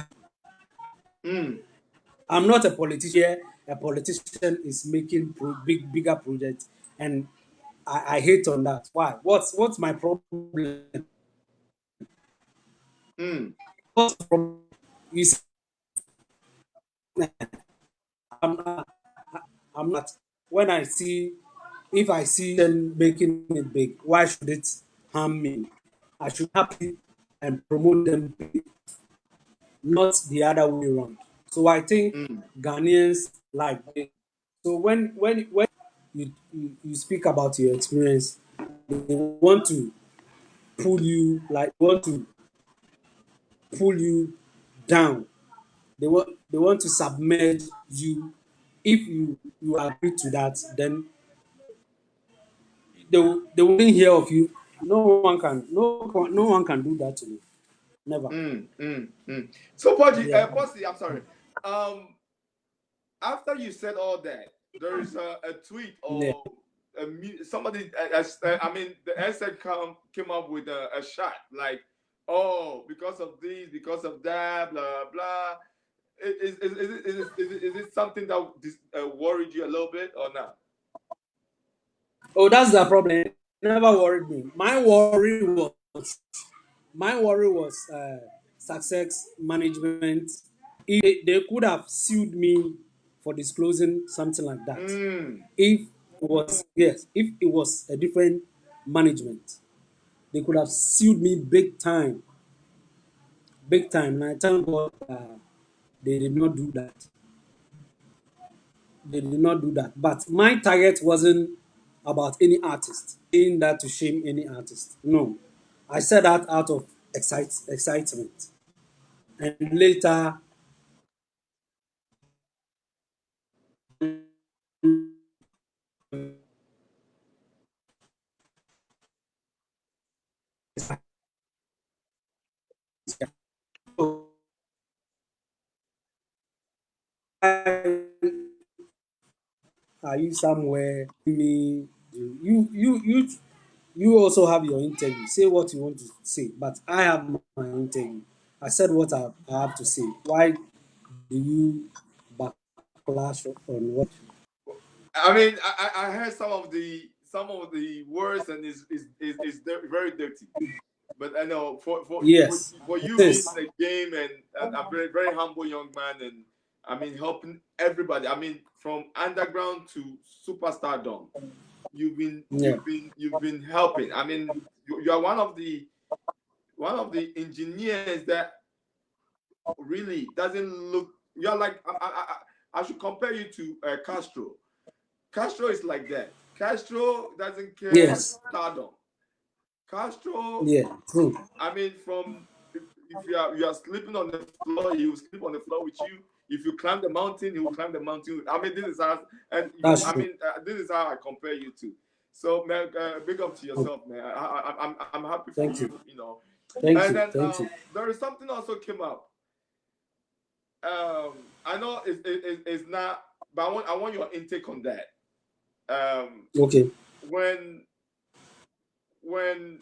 I'm not a politician. A politician is making bigger projects, and I hate on that. Why? What's my problem? What's the problem? You see, I'm not, I'm not. When I see, if I see them making it big, why should it harm me? I should happy and promote them big, not the other way around. So I think Ghanaians like big. So when you speak about your experience, they want to want to pull you down. They want to submerge you. If you agree to that, then they wouldn't hear of you. No one can do that to me. Never. So Yeah. Possi, I'm sorry. After you said all that, there is a tweet Yeah. or somebody. I mean, the SN came up with a shot like, oh, because of this, because of that, blah blah. Is it something that worried you a little bit or not? Oh, that's the problem. never worried me. My worry was success management. If they could have sued me for disclosing something like that. Mm. If it was yes, if it was a different management, they could have sued me big time. And I thank God they did not do that. They did not do that. But my target wasn't about any artist, saying that to shame any artist. No, I said that out of excitement. And later, are you somewhere? You also have your interview. Say what you want to say, but I have my interview. I said what I have to say. Why do you backlash on what? I mean, I heard some of the words and is very dirty. But I know Yes, for it you being is. in the game and a very very humble young man, and I mean helping everybody. I mean from underground to superstardom, Yeah. you've been helping. I mean you are one of the engineers that really doesn't look. You're like I should compare you to Castro. Castro is like that. Castro doesn't care Yes. stardom. Castro, Yeah. True. I mean, from if you are sleeping on the floor, he will sleep on the floor with you. If you climb the mountain, he will climb the mountain. I mean, this is how, and That's I true. mean, this is how I compare you to. So, man, big up to Okay. yourself, man. I'm happy for Thank you, you. you know. Thank And you. then Thank you. there is something also came up. I know it's not, but I want your intake on that. Um, Okay. when when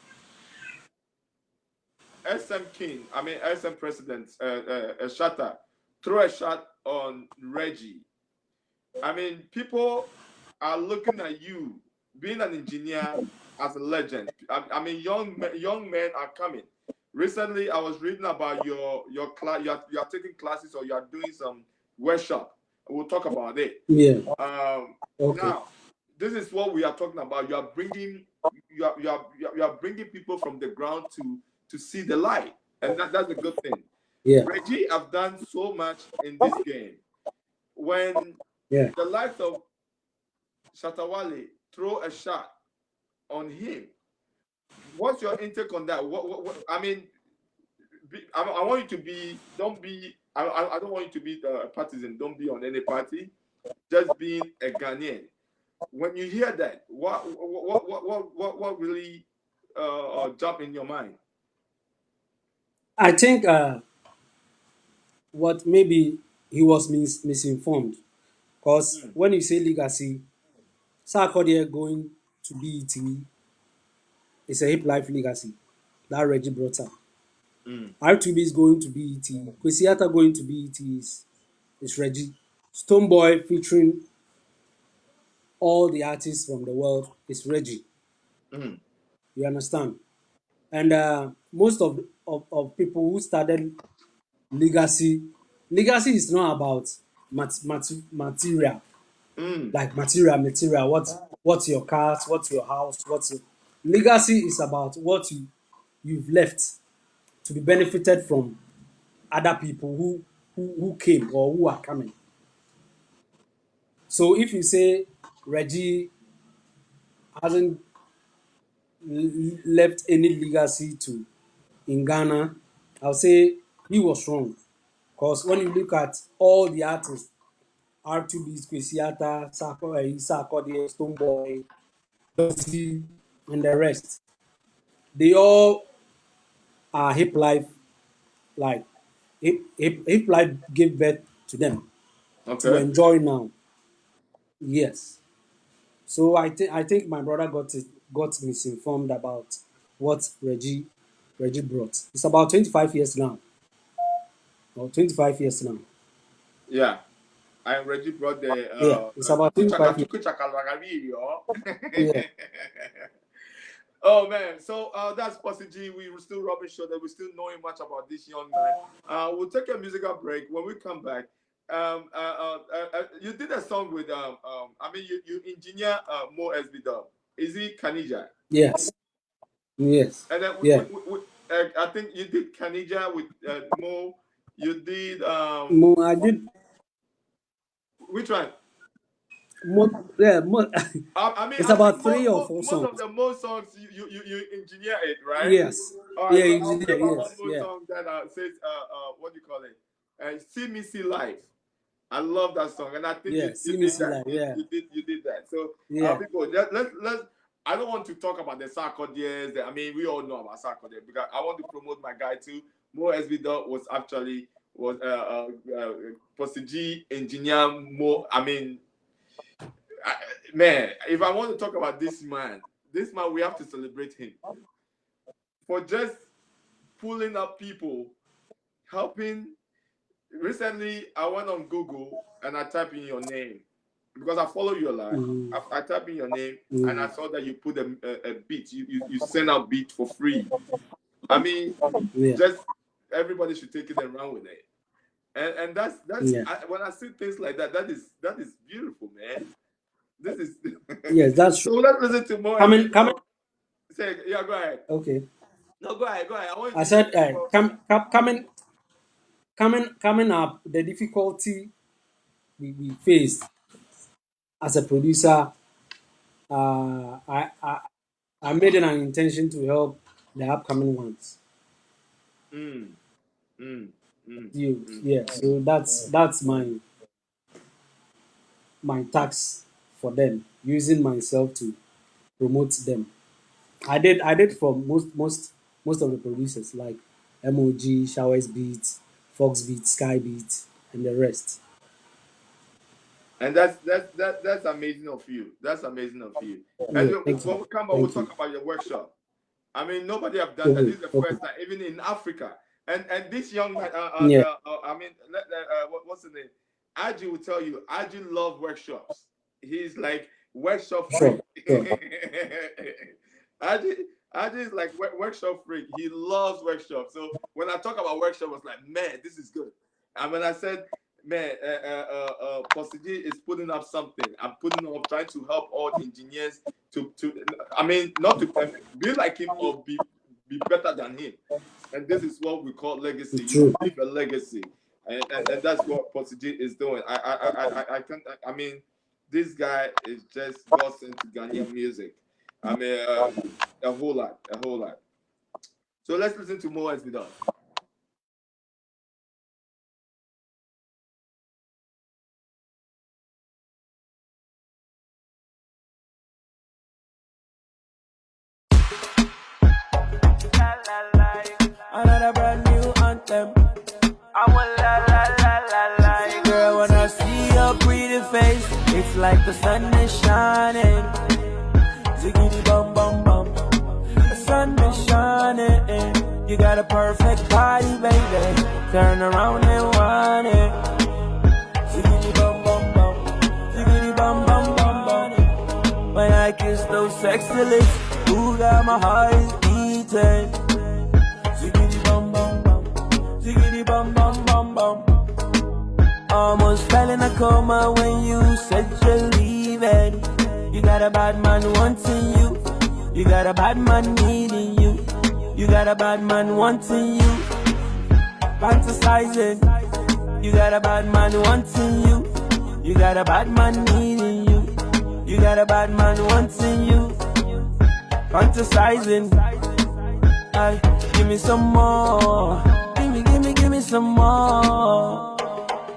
SM King, I mean SM President, Shatta, throw a shot on Reggie. I mean, people are looking at you being an engineer as a legend. I mean, young men are coming. Recently, I was reading about your class. You are taking classes or you are doing some workshop. We'll talk about it. Yeah. Okay. Now, this is what we are talking about. You are bringing you are bringing people from the ground to see the light, and that's a good thing. Yeah. Reggie have done so much in this game. When Yeah. the likes of Shatawale throw a shot on him, what's your intake on that? I mean, I want you to be. Don't be. I don't want you to be a partisan. Don't be on any party. Just being a Ghanaian. When you hear that, what really jump in your mind? I think what maybe he was misinformed because Mm, when you say legacy, Sarkodie going to BET is a hip life legacy that Reggie brought up. mm, R2B is going to BET. Kwesiata going to BET is Reggie. Stoneboy featuring all the artists from the world is Reggie. mm, You understand? And most of people who started legacy, legacy is not about material, mm, like material. What's your cars? What's your house? Legacy is about what you've left to be benefited from other people who came or who are coming. So if you say Reggie hasn't left any legacy to in Ghana, I'll say he was wrong. Because when you look at all the artists, R2B, Kwesiata, Sarkodie, Stoneboy, Dusty, and the rest, they all are hip life, like hip life gave birth to them to okay. enjoy now. Yes. So I think my brother got misinformed about what Reggie brought. It's about 25 years now, or 25 years now. Yeah. I already brought the Yeah, it's about 25 years. Atuku Chakalwagabi, yo. Yeah. Oh man, so that's PossiGee. We were still rubbing shoulders. We're still knowing much about this young man. We'll take a musical break. When we come back, you did a song with I mean, you engineer Mo SB Dub. Is he Kanija? Yes. Yes. And then Yeah. I think you did Kanija with Mo. You did I did which one? more. Yeah. More, I mean, it's I think about 3 or 4 most songs. of the most songs you engineer it, right? Yes. All right, Yeah. so I'll play Engineer. my one Yes. more Yeah. song that says what do you call it? See Me See Life. I love that song, and I think Yeah. you See me did see that. live. Yeah. You did that. So Yeah. people, let's. I don't want to talk about the Sarkodies. I mean, we all know about Sarkodie because I want to promote my guy too. Mo SB Dot was actually PossiGee engineer Mo. I mean, man, if I want to talk about this man, we have to celebrate him for just pulling up people, helping. Recently, I went on Google and I typed in your name because I follow you a lot. I typed in your name and I saw that you put a beat. You send out beat for free. I mean, just everybody should take it and run with it. And that's when I see things like that, that is beautiful, man. This is Yes, that's so. true. Let's listen to more. Coming. Say yeah, go ahead. Okay. No, go ahead. I want you I to said, coming up, the difficulty we faced as a producer. I made it an intention to help the upcoming ones. Mm, mm, mm, Yeah. So that's my tax for them, using myself to promote them. I did for most of the producers like MOG, Showers Beats, Fox Beats, Sky Beats, and the rest. and that's amazing of you. That's amazing of you. And Yeah, thank when you. we come back, we'll Thank you. talk about your workshop. I mean, nobody have done that. This is the Okay. first time, even in Africa. And this young man, Yeah. I mean, what's the name? Aji will tell you. Aji love workshops. He's like workshop freak. Sure. Aji is like workshop freak. He loves workshops. So when I talk about workshop, I was like, man, this is good. And when I said, man, PossiGee is putting up something. I'm putting up, trying to help all engineers to I mean, not to be like him or be better than him. And this is what we call legacy. You leave a legacy, and that's what PossiGee is doing. I can't. I mean, this guy is just God sent to Ghanaian music. I mean, a whole lot. So let's listen to more as we done. Another brand new anthem. I want la la la la la. Girl, when I see your pretty face, it's like the sun is shining. Ziggity bum bum bum, the sun is shining. You got a perfect body, baby. Turn around and whine it. Ziggity bum bum bum, ziggity bum bum bum bum. When I kiss those sexy lips, ooh, got my heart is beating. Ziggity bum bum bum, ziggity bum bum bum bum. Almost fell in a coma when you said you're leaving. You got a bad man wanting you. You got a bad man needing you. You got a bad man wanting you. Fantasizing. You got a bad man wanting you. You got a bad man needing you. You got a bad man wanting you. Fantasizing. Ay, give me some more. Give me some more.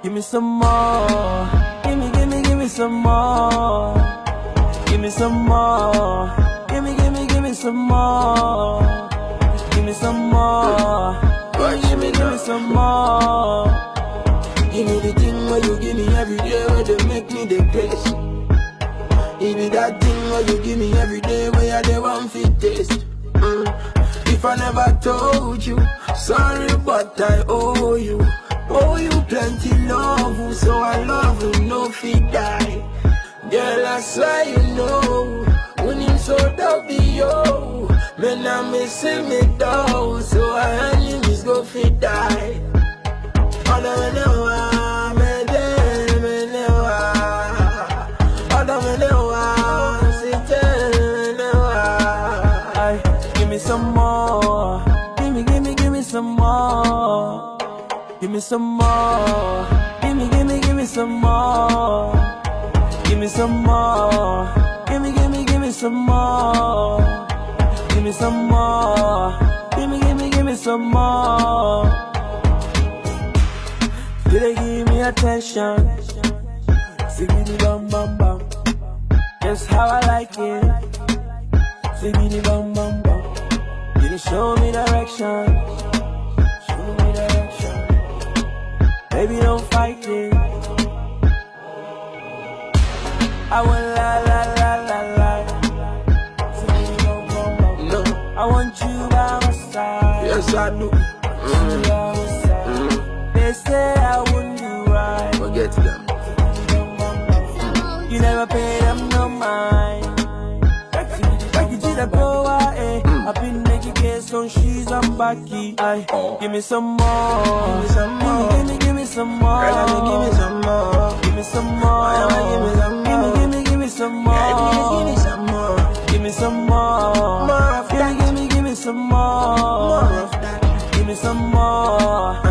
Give me some more. Give me some more. Give me some more. Give me some more. Give me some more. Give me some more. Give me the thing where you give me every day where they make me the best. Give me that thing where you give me every day where they want fit taste. If I never told you, sorry, but I owe you. Owe you plenty love, so I love you, no fit die. Girl, I swear you know, when you so dope, yo. Men are missing me though, so our enemies go fit die. Other men give me some more. Give me some more. Give me some more. Give me some more. Give me some more. Give me some more. Give me some more. Give me some more. Did they give me attention? Ziggity bum bum bum. Just how I like it. Ziggity bum bum bum. Did it show me direction? Show me direction. Baby, don't fight it. I want la la la la la. Ziggity bum bum bum. No, I want you by my side. Yes, I do. They say I wouldn't do right. Forget them. You never pay them no mind. Like you did a blow I've been making case on she's on backy. Give me some more. Give me some more. Give me some more. Give me some more. Give me some more. Give me some more. Give me some more. Give me some more. More of that. Give me some more. More of that. Give me some more.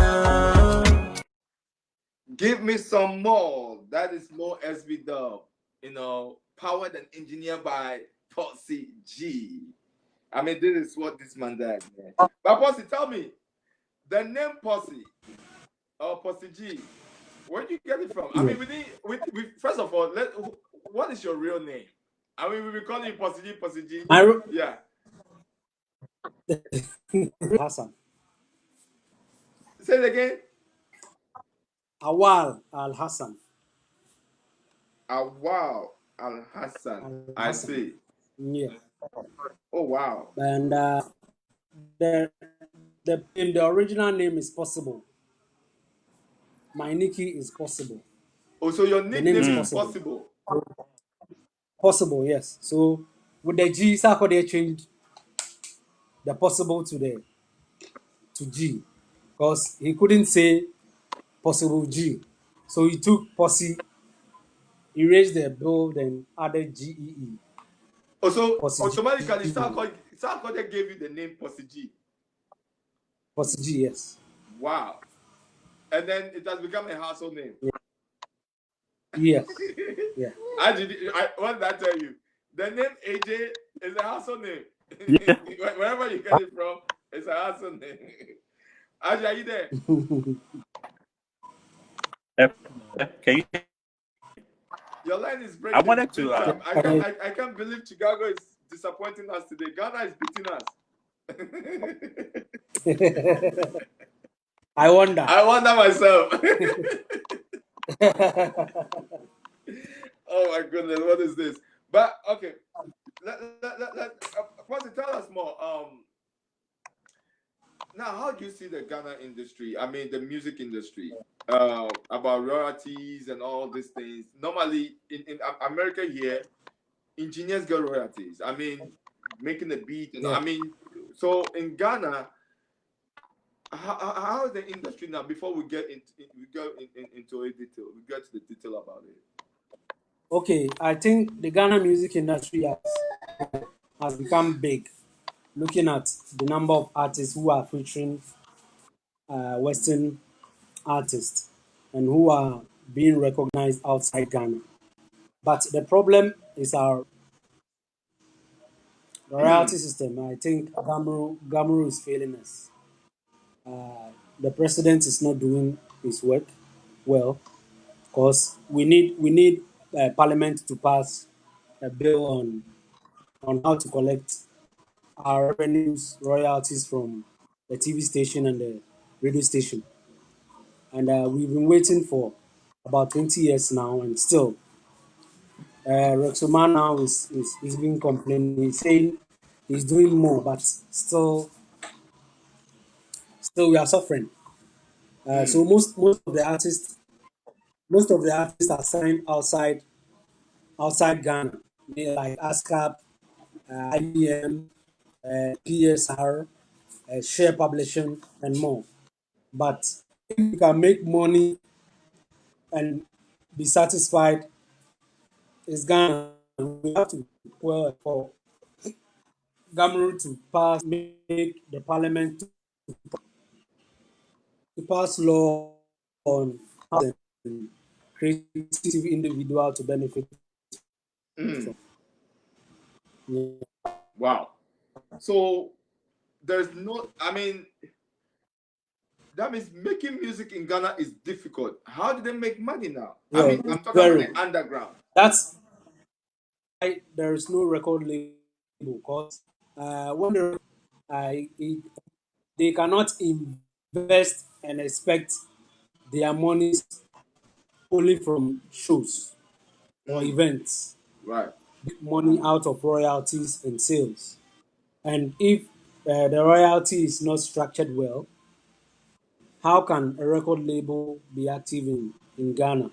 Give me some more. That is more SB Dub. Powered and engineered by PossiGee. I mean, this is what this man does. Man. But Possi, tell me, the name Possi or PossiGee, where did you get it from? I mean, we first of all, what is your real name? I mean, we will call you PossiGee. Yeah. Hassan. Say it again. Awal Al Hassan. Awal Al Hassan. I see. Yeah. Oh wow. And the original name is Possible. My Nikki is Possible. Oh, so your nickname is Possible. Possible, yes. So with the G, Sarkodie changed the Possible to G, because he couldn't say Possible G. So he took Possi, erased the bill, then added GEE. Oh, so PossiGee. automatically Sarkodie gave you the name PossiGee. PossiGee, yes. Wow. And then it has become a household name. Yes. Yeah. What did I tell you? The name AJ is a household name. Yeah. Wherever you get it from, it's a household name. AJ, are you there? Can you? Your line is breaking. I wanted to. I can't believe Chicago is disappointing us today. Ghana is beating us. I wonder myself. Oh my goodness, what is this? But okay, Possi, tell us more. Now, how do you see the Ghana industry? I mean, the music industry, about royalties and all these things. Normally, in America here, engineers get royalties. I mean, making a beat. I mean, so in Ghana, how is the industry now? Before we get into a detail, we get to the detail about it. Okay, I think the Ghana music industry has become big. Looking at the number of artists who are featuring Western artists and who are being recognized outside Ghana. But the problem is our royalty system. I think Gamru is failing us. The president is not doing his work well, because we need Parliament to pass a bill on how to collect our revenues, royalties from the TV station and the radio station. And we've been waiting for about 20 years now, and still, Rexoman now is being complaining. He's saying he's doing more, but still we are suffering. So most of the artists are signed outside Ghana, like ASCAP, IBM, PSR, share publishing, and more. But if you can make money and be satisfied, it's Ghana. We have to well for Gamro to make the parliament to pass law on creative individual to benefit from. Yeah. Wow. So there's no, I mean, that means making music in Ghana is difficult. How do they make money now? I mean, I'm talking about the underground. That's why there is no record label because when they cannot invest and expect their monies only from shows or events. Right. Money out of royalties and sales. And if the royalty is not structured well, how can a record label be active in Ghana?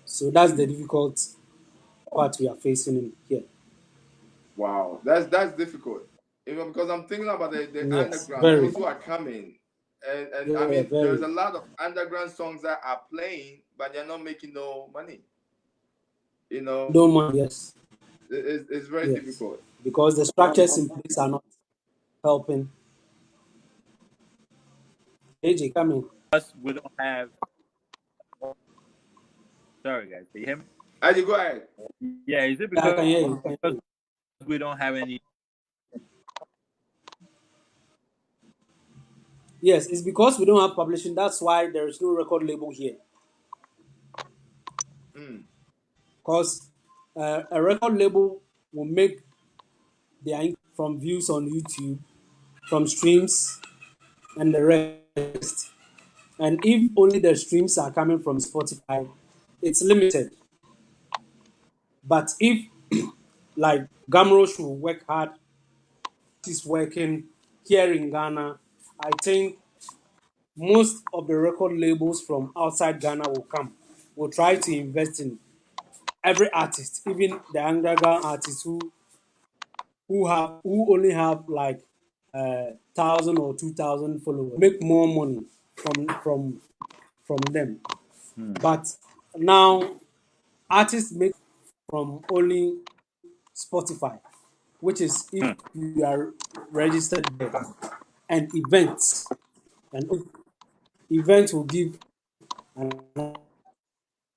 So that's the difficult part we are facing in here. Wow, that's difficult. Because I'm thinking about the Yes, underground, very. those who are coming, and I Yeah, mean, there's very. a lot of underground songs that are playing, but they're not making no money. You know, No money, yes. it's very Yes. difficult. Because the structures in place are not helping. AJ, come in. Plus, we don't have. Sorry, guys. Can you hear me? As you go ahead. Yeah, is it Yeah, I can hear you. because we don't have any? Yes, it's because we don't have publishing. That's why there is no record label here. Because a record label will make their income from views on YouTube, from streams, and the rest. And if only the streams are coming from Spotify, it's limited. But if, like, Gamro should work hard, is working here in Ghana, I think most of the record labels from outside Ghana will come. Will try to invest in every artist, even the underground artists who only have like 1,000 or 2,000 followers, make more money from them. But now artists make from only Spotify, which is if you are registered there, and events, and events will give an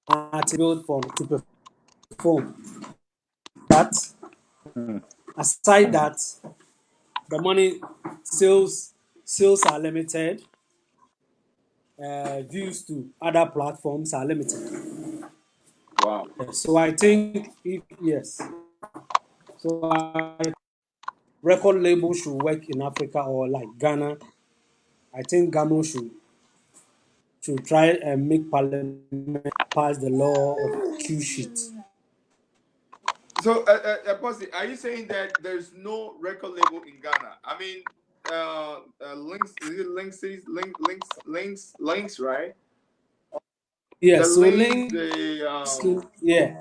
artist build to perform. But aside that, the money sales are limited. Views to other platforms are limited. Wow. So I think so record label should work in Africa or like Ghana. I think Ghana should try and make parliament pass the law of Q sheet. So, Posse, are you saying that there's no record label in Ghana? I mean, links, is it links, right? The Yes, so links, link, the yeah,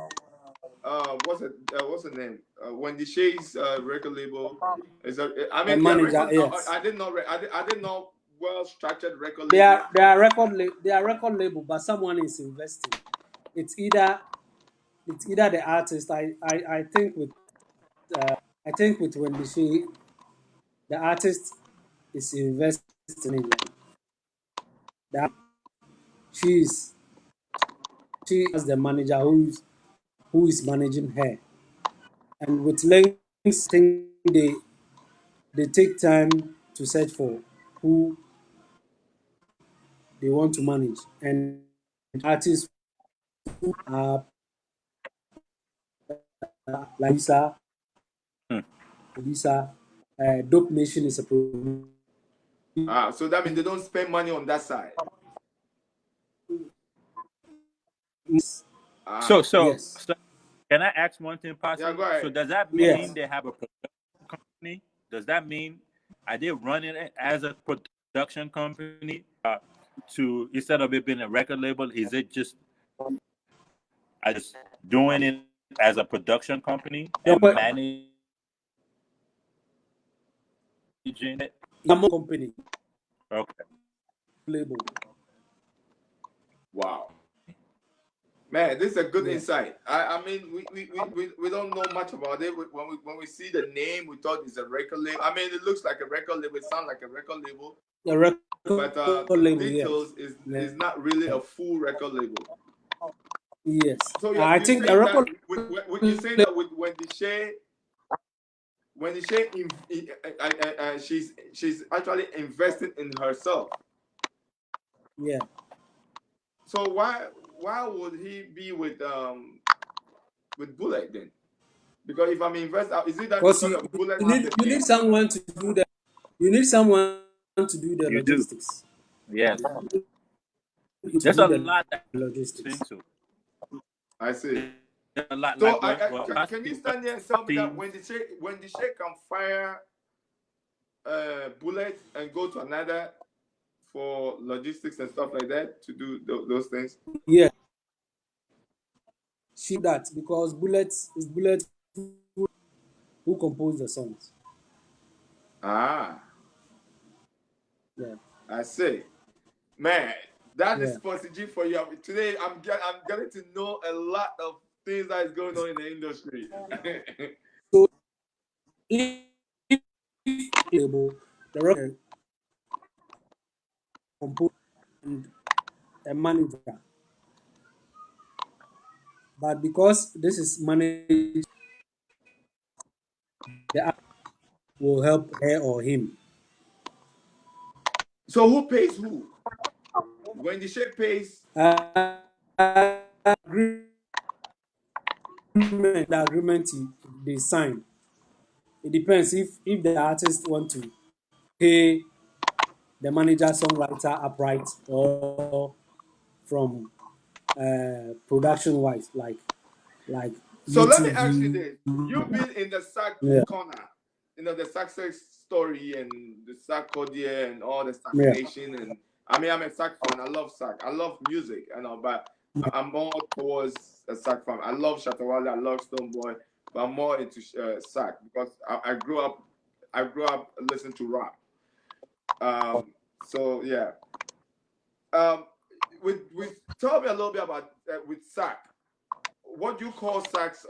what's the name? Wendy Shea's record label is I a mean, their manager, record. yes. I did not. I did not well structured record They label. are record label, but someone is investing. It's either the artist. I think with Wendy Shea, the artist is investing in it. That she has the manager who is managing her. And with links, I think they take time to search for who they want to manage. And artists who are like Lisa, Dope Nation is a producer. So that means they don't spend money on that side. So, Yes. can I ask one thing, Posse? Yeah, go ahead. So, does that Yes. mean they have a production company? Does that mean are they running it as a production company? To instead of it being a record label, is it just I just doing it as a production company and managing Gene it? Yamo company Okay. label. Wow. Man, this is a good Yeah. insight. I mean, we don't know much about it. When we see the name, we thought it's a record label. I mean, it looks like a record label. It sounds like a record label, The record but the label, yes. details is not really a full record label. Yes. So I you're think a saying that record you're saying that with when the Shay she's actually invested in herself. yeah. So why would he be with Bullet then? Because if I'm invested, is it that Because because of Bullet you have need the you name? need someone to do the you need someone to do the You do. logistics. Yes. To There's do a the lot that goes logistics. into. I see. There's a lot So like what I can you see. stand there and tell me that when the Shay can fire Bullet and go to another for logistics and stuff like that to do those things? Yeah. She that because Bullet who composed the songs. Ah, Yeah. I see. Man, that is Yeah. PossiGee for you. Today, I'm getting to know a lot of things that is going on in the industry. So if able the record composed and a manager. But because this is managed, the app will help her or him. So who pays who? When the Shay pays, Agreement, the agreement they sign. It depends if the artist want to pay the manager songwriter upright or from production wise like so let me YouTube ask you view. this: you've been in the sack Yeah, corner, the success story and the Sarkodie and all the sack yeah, nation, and I mean, I'm a sack fan. I love sack. I love music, but I'm more towards a sack fan. I love Shatawale. I love Stonebwoy, but I'm more into sack because I grew up. I grew up listening to rap. So yeah. With tell me a little bit about with sack. What do you call sax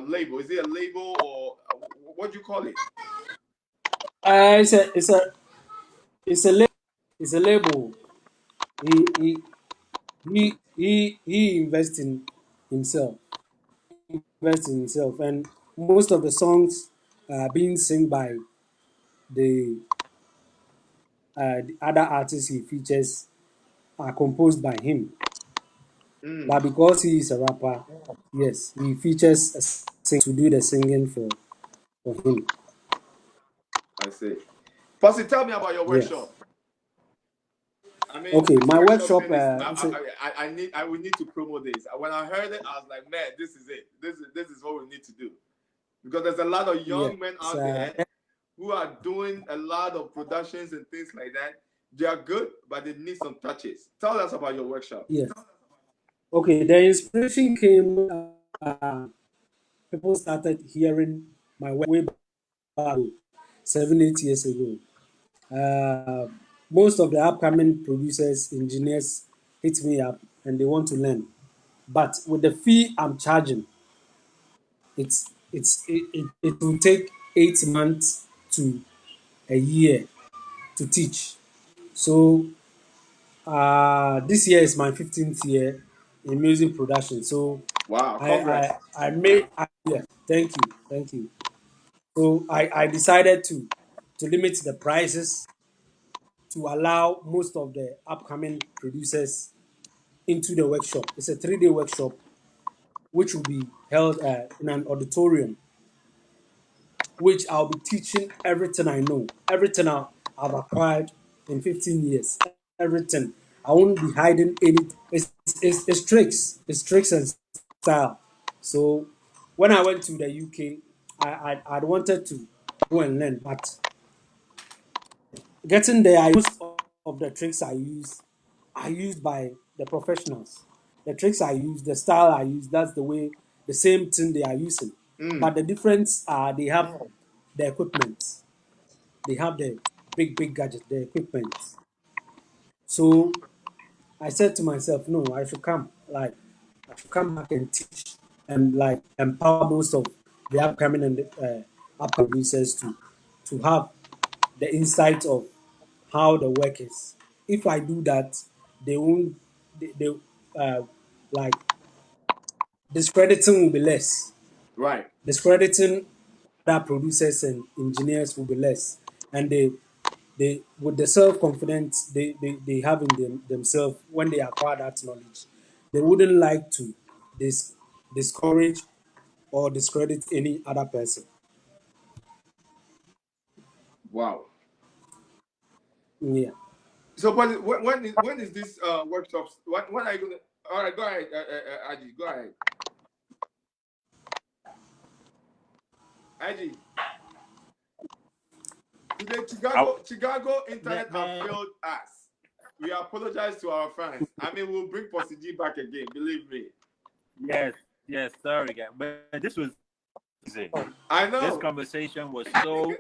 label? Is it a label or what do you call it? it's a label. It's a label. He he he invests in himself. Invest in himself, and most of the songs being sung by the, the other artists he features are composed by him. But because he is a rapper, yes, he features a singer to do the singing for him. I see. Posse, tell me about your Yes. workshop. I mean, Okay, this my workshop workshop. thing is I would need to promote this. When I heard it, I was like, man, this is it. This is what we need to do. Because there's a lot of Yes. young men out there who are doing a lot of productions and things like that. They are good, but they need some touches. Tell us about your workshop. Yes. Okay, the inspiration came. People started hearing my way back 7 8 years ago. Uh, most of the upcoming producers, engineers hit me up and they want to learn. But with the fee I'm charging, it will take 8 months to a year to teach. So this year is my 15th year in music production. So Wow, congrats. I made yeah, thank you. So I decided to limit the prices to allow most of the upcoming producers into the workshop. It's a 3 day workshop which will be held in an auditorium, which I'll be teaching everything I know, everything I've acquired in 15 years, everything. I won't be hiding any. It's tricks and style. So when I went to the UK, I wanted to go and learn, but getting there, most of the tricks I use are used by the professionals. The tricks I use, the style I use, that's the way, the same thing they are using. But the difference they have the equipment. they have the big gadgets, the equipment. So I said to myself, no, I should come. Like, I should come back and teach and like empower most of the upcoming and upcoming producers to have the insight of how the work is. If I do that, they won't. They like discrediting will be less. Right. Discrediting other producers and engineers will be less, and they with the self confidence they have in themselves when they acquire that knowledge, they wouldn't like to discourage or discredit any other person. Wow. Yeah. So, but when is this workshops? When are you gonna? All right, go ahead, Aji. Go ahead, Aji. Today, Chicago internet have Man, failed us. We apologize to our fans. I mean, we'll bring PossiGee back again. Believe me. yes, sorry, guys, but this was I this know. conversation was so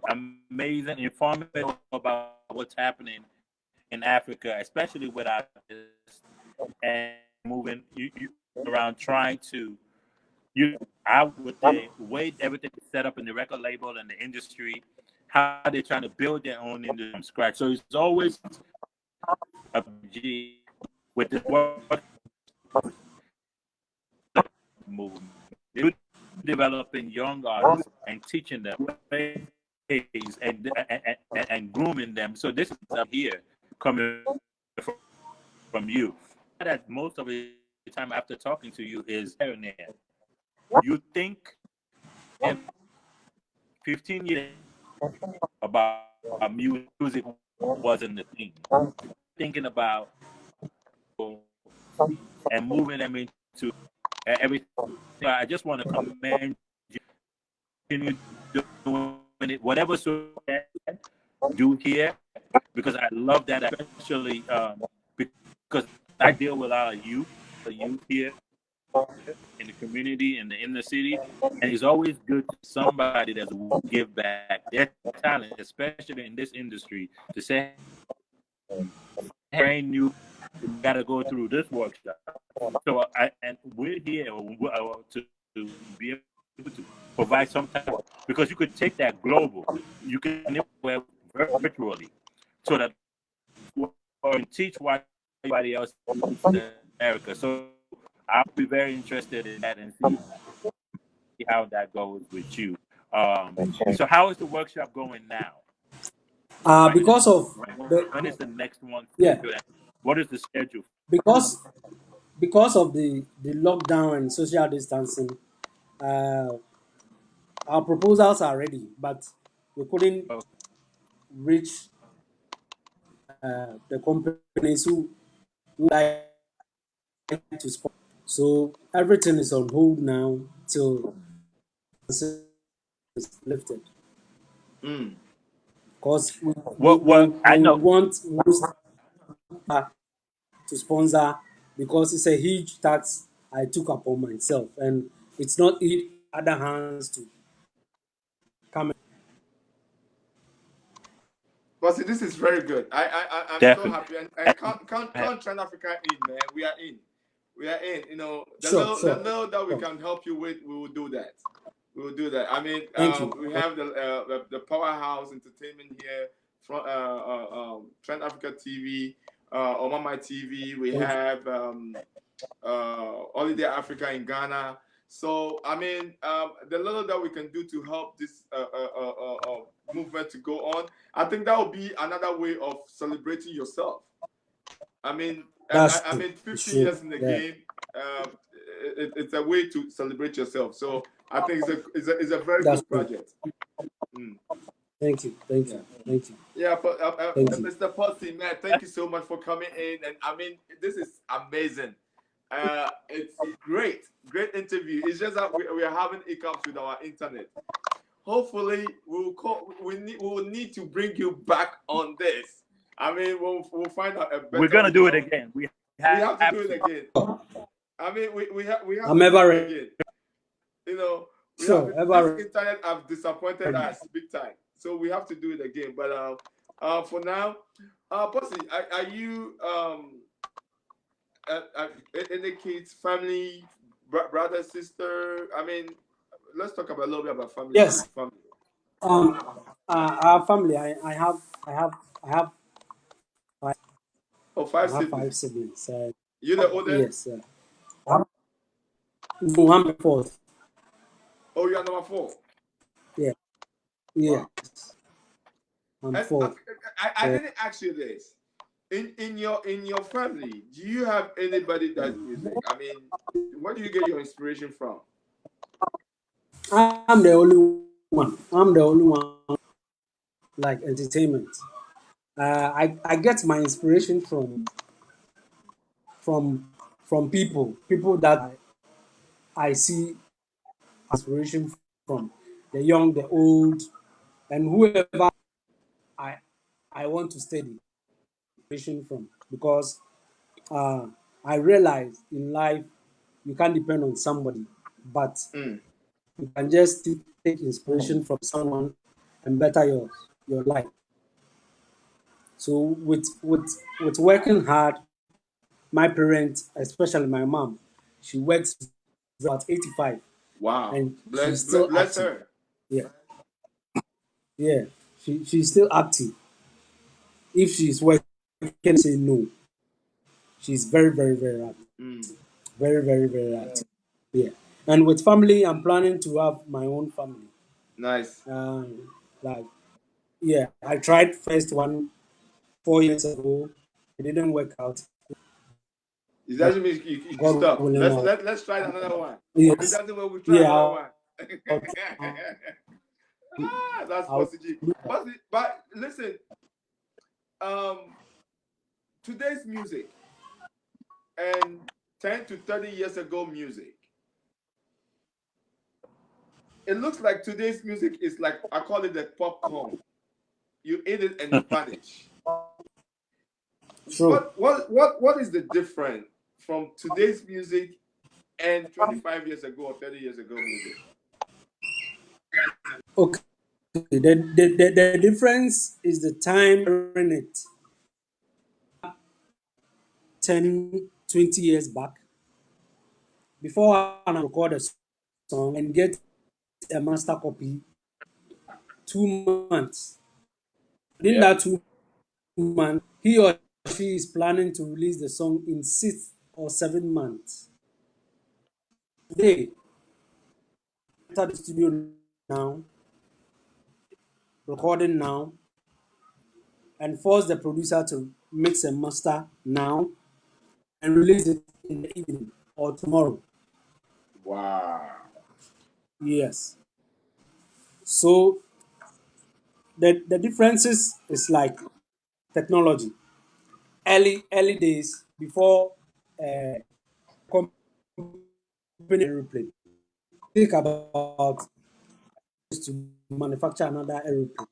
amazing, informative about what's happening in Africa, especially with our and moving you around trying to out with the way everything is set up in the record label and the industry, how they're trying to build their own industry from scratch. So it's always a G with the work movement. You're developing young artists and teaching them ways and grooming them. So this is up here coming from you. That most of the time after talking to you is you think in 15 years about music wasn't the thing. Thinking about and moving them into everything. I just want to commend you. Continue doing it, whatever sort of do here, because I love that, especially because I deal with a lot of youth here in the community and in the city, and it's always good to somebody that's give back their talent, especially in this industry, to say, train you, got to go through this workshop. So we're here to be able to provide some type of, because you could take that global, you can virtually, so that you can teach what everybody else in America. So I'll be very interested in that and see how that goes with you. So how is the workshop going now? Because of When is the next one yeah, scheduled? What is the schedule? because because of the lockdown and social distancing, uh, our proposals are ready, but we couldn't Oh, reach the companies who like to sponsor. So everything is on hold now till is lifted. Mm. Because what I we know. want most to sponsor because it's a huge tax I took upon myself, and it's not in other hands to come. But see, this is very good. I'm so Definitely. happy, and count Trend Africa in, man. We are in. We are in. You know, Sure, the sure, little that we sure. can help you with, we will do that. We will do that. I mean, Thank you. we have the Powerhouse Entertainment here from Trend Africa TV, Omama TV. We Thank you. have Holiday Africa in Ghana. So I mean, the little that we can do to help this movement to go on, I think that will be another way of celebrating yourself. I mean, That's I true. mean, It's 15 true. years in the Yeah. game, it's a way to celebrate yourself. So I think it's a very That's good true. project. Mm. Thank you. Thank Yeah. you. Thank you. Yeah, but Thank you. Mr. Posty, man, thank you so much for coming in. And I mean, this is amazing. It's great interview. It's just that we are having hiccups with our internet. Hopefully, we will need to bring you back on this. I mean, we'll find out a We're better, gonna do it again. We we have to have do it to. again. I mean, we have I'm to do ever it ready. again. You know, Sure, this ever. internet have disappointed us big time, so we have to do it again. But for now, Possi, are you any kids, family, brother, sister? I mean, let's talk about a little bit about family. Yes. Family. Our family. I have five, Oh, I five have five siblings. siblings. You the oldest? Yes. No, I'm the fourth. Oh, you are number 4. Yeah. Yeah. Wow. I'm And fourth. I didn't ask you this. In your family, do you have anybody that's music? I mean, where do you get your inspiration from? I'm the only one. I'm the only one like entertainment. I get my inspiration from from people that I see inspiration from, the young, the old, and whoever I I want to study inspiration from, because uh, I realize in life you can't depend on somebody, but Mm. you can just take inspiration from someone and better your life. So with working hard, my parents, especially my mom, she works about 85 Wow. and Bless, she's bless, still bless active. her. Yeah, yeah, she's still active. If she's working, say no. She's very active. Mm. Very active. Yeah. And with family, I'm planning to have my own family. Nice. Like, yeah, I tried first one 4 years ago. It didn't work out. It But doesn't mean you God stop. willing, Let's try another one. It yes, doesn't work. We try yeah, another one. I'll, That's I'll PossiGee. But listen, um, today's music and 10 to 30 years ago music. It looks like today's music is like I call it the popcorn. You eat it and you vanish. True. What is the difference from today's music and 25 years ago or 30 years ago music? Okay. The difference is the time in it. 10, 20 years back, before I record a song and get a master copy, 2 months. Within Yeah. that 2 months, he or she is planning to release the song in 6 or 7 months. Today, enter the studio now, recording now, and force the producer to mix and master now and release it in the evening or tomorrow. Wow. Yes. So the differences is like technology. Early days before uh, company aeroplane. Think about to manufacture another aeroplane,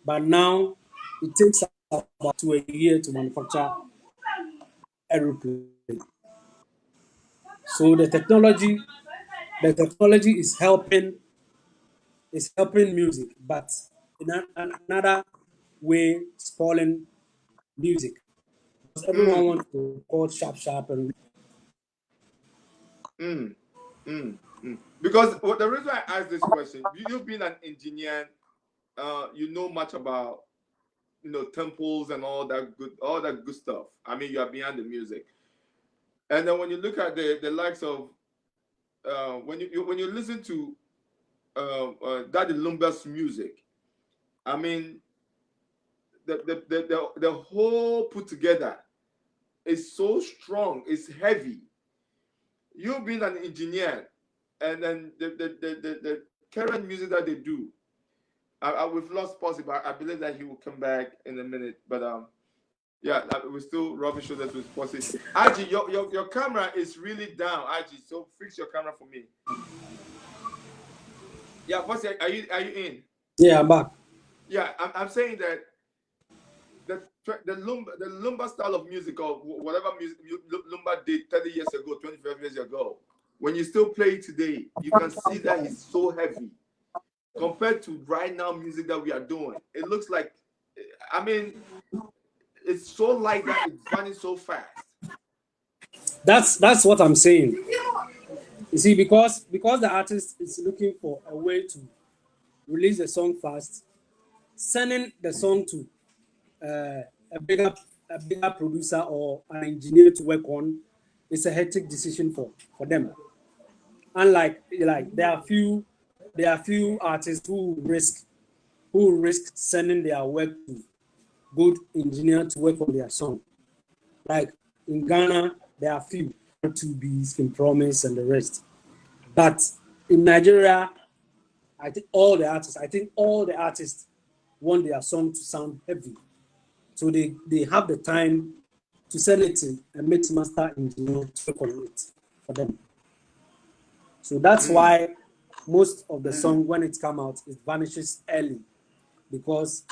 but now it takes about to a year to manufacture aeroplane. So the technology is helping music, but in another way spoiling music, because everyone Mm, wants to record sharp and mm, mm. Because the reason I asked this question, you've been an engineer, you know much about temples and all that good stuff. I mean, you are beyond the music. And then when you look at the likes of when you listen to Daddy Lumba's music, I mean the whole put together is so strong, it's heavy. You've been an engineer, and then the current music that they do, we've lost Possi, but I believe that he will come back in a minute. But yeah, we're still rubbing shoulders with Possi. Aji, your camera is really down, Aji. So fix your camera for me. Yeah, Possi, are you in? yeah, I'm back. Yeah, I'm saying that the lumba style of music or whatever music lumba did 30 years ago, 25 years ago, when you still play it today, you can see that it's so heavy compared to right now music that we are doing. It looks like, I mean, it's so light that it's running so fast. That's what I'm saying. You see, because the artist is looking for a way to release the song fast, sending the song to a bigger producer or an engineer to work on is a hectic decision for them. Unlike there are few artists who risk sending their work to good engineer to work on their song. Like in Ghana, there are few, 2Bs, Can Promise, and the rest. But in Nigeria, I think all the artists want their song to sound heavy. So they have the time to send it to a mix master engineer to work on it for them. So that's why most of the song, when it comes out, it vanishes early, because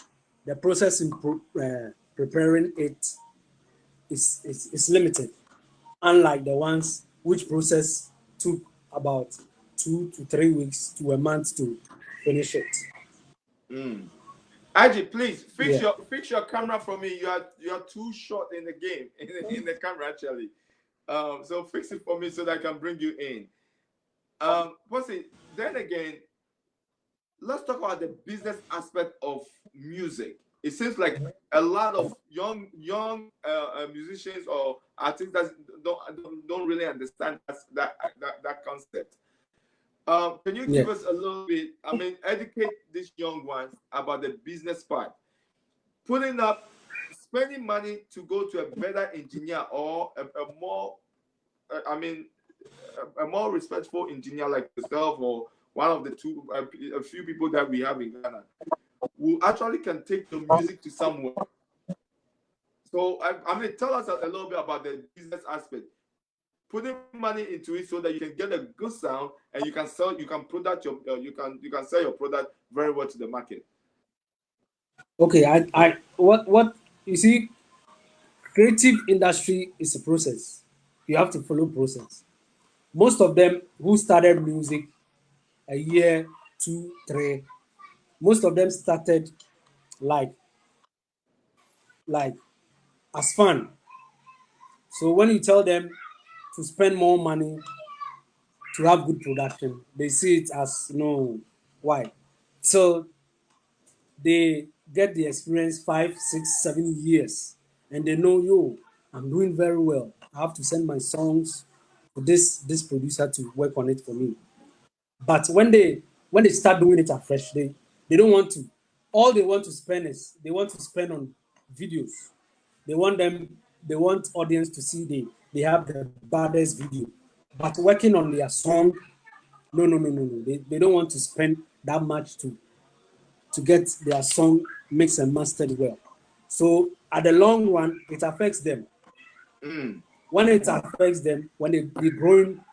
the process in preparing it is limited, unlike the ones which process took about 2 to 3 weeks to a month to finish it. Aji, please fix your camera for me. You are too short in the game, in the camera actually. So fix it for me so that I can bring you in. Possi, then again, let's talk about the business aspect of music. It seems like a lot of young musicians or artists that don't really understand that concept. Can you give us a little bit? I mean, educate these young ones about the business part. Spending money to go to a better engineer or a more, a more respectful engineer like yourself or one of the two, a few people that we have in Ghana, who actually can take the music to somewhere. So, tell us a little bit about the business aspect. Putting money into it so that you can get a good sound and you can sell your product very well to the market. Okay, what you see, creative industry is a process. You have to follow process. Most of them who started music a year, 2, 3, most of them started like as fun. So when you tell them to spend more money to have good production, they see it as no. Why? So they get the experience 5, 6, 7 years, and they know, yo, I'm doing very well. I have to send my songs to this producer to work on it for me. But when they start doing it afresh, they don't want to. All they want to spend on videos. They want audience to see they have the baddest video. But working on their song, no. They don't want to spend that much to get their song mixed and mastered well. So at the long run, it affects them. When it affects them, when they're growing,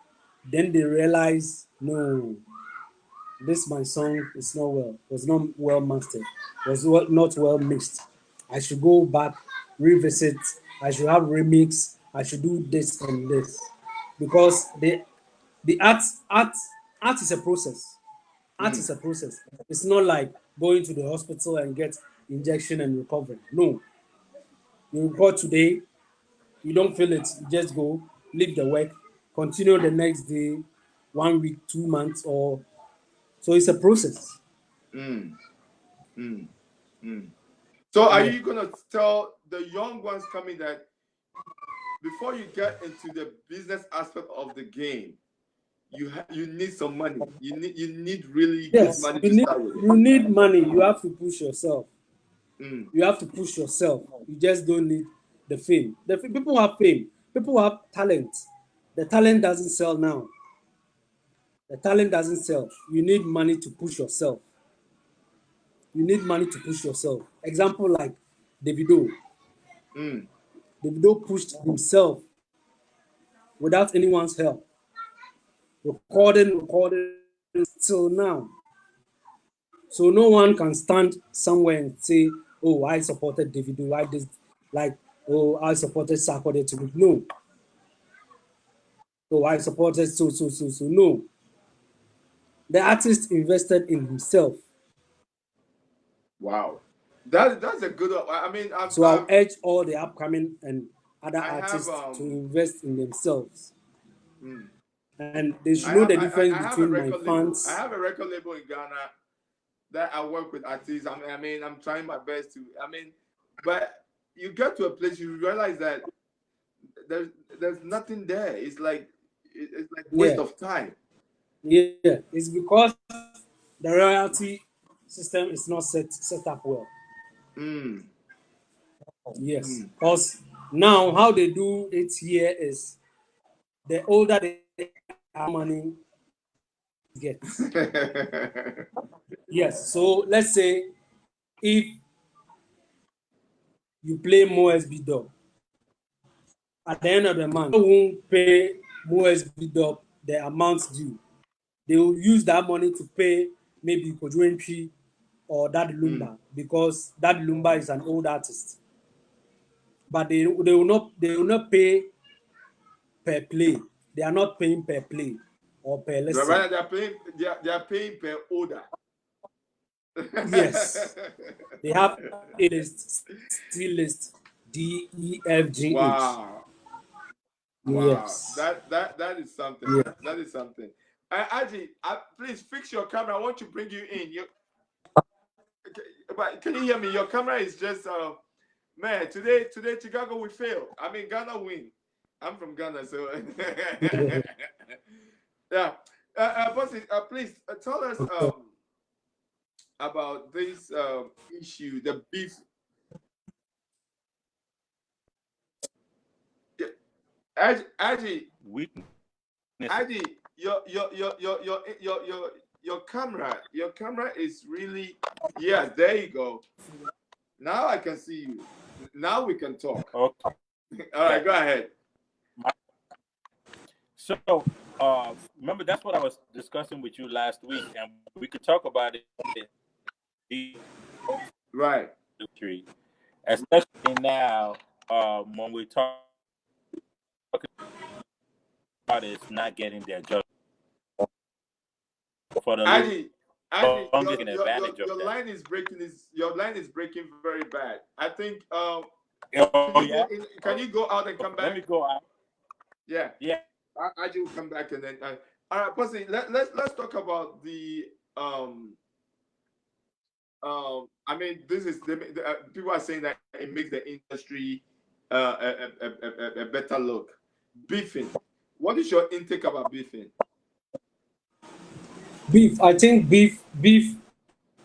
then they realize, no, my song is was not well mastered, not well mixed. I should go back, revisit, I should have remix, I should do this and this. Because the art is a process. Art is a process. It's not like going to the hospital and get injection and recovery. No. You record today, you don't feel it, you just go, leave the work, continue the next day, 1 week, 2 months, or so it's a process. So are you gonna tell the young ones coming that before you get into the business aspect of the game, you need some money. You need really good money to start with. You need money. You have to push yourself. You have to push yourself. You just don't need the fame. People have fame. People have talent. The talent doesn't sell now. The talent doesn't sell. You need money to push yourself. Example like Davido. Davido pushed himself without anyone's help. Recording till now. So no one can stand somewhere and say, oh, I supported Davido, I supported Sarkodie. No. So I supported so. No, the artist invested in himself. Wow. That's a good. I mean, So I'll urge all the upcoming and other I have artists to invest in themselves. mm, And they should know the difference I have a between my record label. I fans. have a record label in Ghana that I work with artists. I mean, I'm trying my best to. I mean, but you get to a place you realize that there's there's nothing there. It's like waste Yeah, of time. yeah. It's because the royalty system is not set up well. Mm, Yes, mm. because now how they do it here is the older they are, money gets. Yes. So let's say if you play Mo SB Dub, at the end of the month, you won't pay Mo SB Dub the amount due. They will use that money to pay maybe Kojuentry or Dad Mm. Lumba because Dad Lumba is an old artist. But they will not pay per play. They are not paying per play or per listen. Right, they're paying per order. Yes, they have A list, C list, D, E, F, G, H. Wow. Wow, Yes. that is something. Yeah. That is something. Aji, please fix your camera. I want to bring you in. But can you hear me? Your camera is just man. Today Chicago will fail. I mean Ghana win. I'm from Ghana, so yeah. Bossy, please tell us about this issue, the beef. Aji, Weakness. Adi, your camera is really, yes, there you go. Now I can see you. Now we can talk. Okay. All right, go ahead. So, remember that's what I was discussing with you last week, and we could talk about it. Right. Especially now, when we talk about it's not getting their judgment for the Adi, long taking advantage of your that. line is breaking. Your line is breaking very bad. I think. Oh yeah. Can you go out and come back? Let me go out. Yeah. Yeah. Adi will come back and then. All right, Pussy. Let's talk about the I mean, this is people are saying that it makes the industry a better look. Beefing. What is your intake about beefing? Beef. I think beef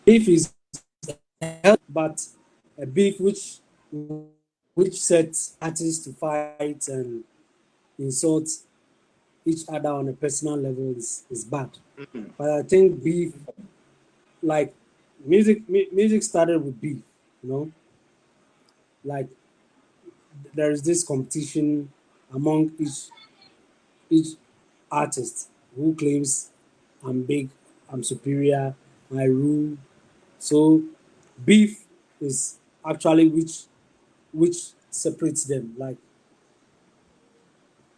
is healthy, but a beef which sets artists to fight and insult each other on a personal level is bad. Mm. But I think beef, like music started with beef, you know, like there is this competition among each artist who claims I'm big, I'm superior, I rule. So beef is actually which separates them. Like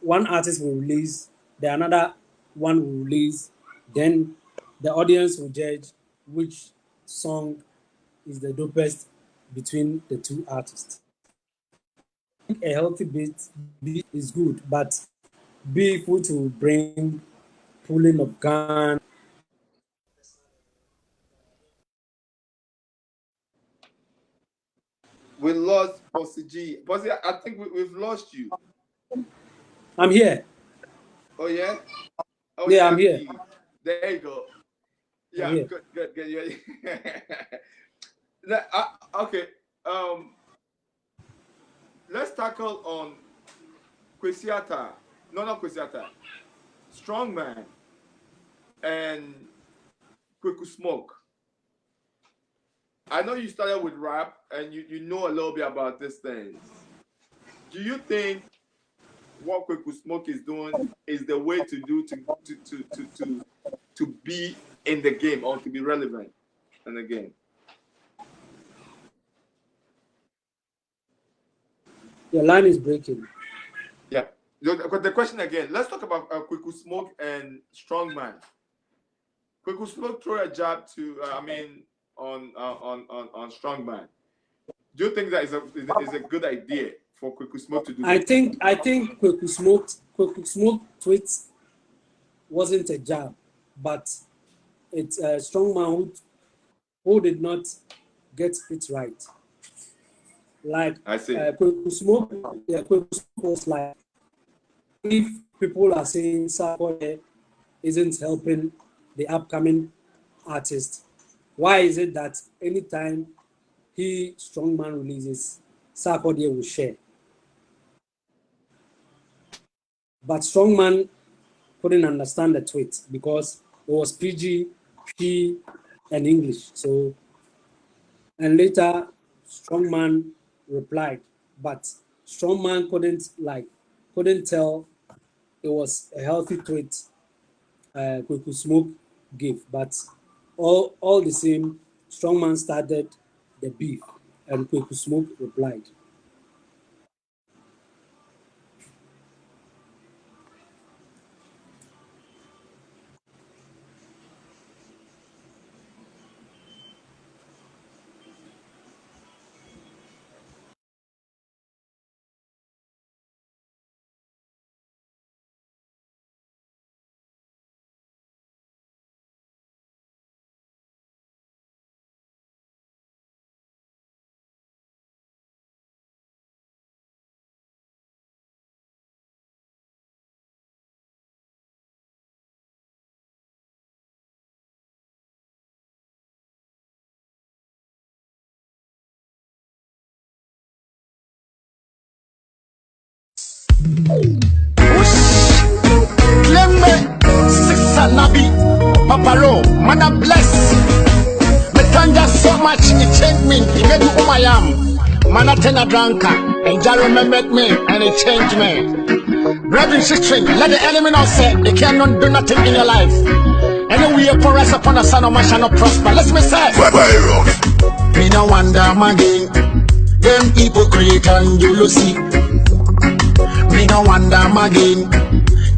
one artist will release, the another one will release, then the audience will judge which song is the dopest between the two artists. A healthy beat is good, but beef which will bring pulling of gun. We lost PossiGee. Possi, I think we've lost you. I'm here. Oh yeah. Oh Yeah, yeah. I'm here. There you go. I'm Yeah. here. Good. Yeah. Okay. Let's tackle on Kwesiata. No, not Kwesiata. Strongman and Kweku Smoke. I know you started with rap and you know a little bit about these things. Do you think what Kweku Smoke is doing is the way to do to be in the game or to be relevant in the game? Your line is breaking. Yeah. The question again. Let's talk about Kweku Smoke and Strongman. Kweku Smoke throw a jab to on Strongman. Do you think that is a good idea for Kweku Smoke to do? I think Kweku Smoke tweet wasn't a jab, but it's a Strongman who did not get it right. Like I see. Kweku Smoke was like, if people are saying Sarkodie isn't helping the upcoming artist, why is it that anytime Strongman releases, Sarkodie will share? But Strongman couldn't understand the tweet because it was PG, P, and English. So, and later Strongman replied, but Strongman couldn't tell it was a healthy tweet Kweku Smoke gave. But all the same, Strongman started the beef, and Kweku Smoke replied. Nabi, Paparo, Mana bless. Me thank you so much, it changed me, it made me who I am. Mana tena dranka, and Jah remembered me, and it changed me. Brethren, sister, let the enemy not say they cannot do nothing in your life. Anyway, upon us upon the son of man shall not prosper. Let me say, me no wonder, man, them hypocrite and jealousy. Me no wonder, man,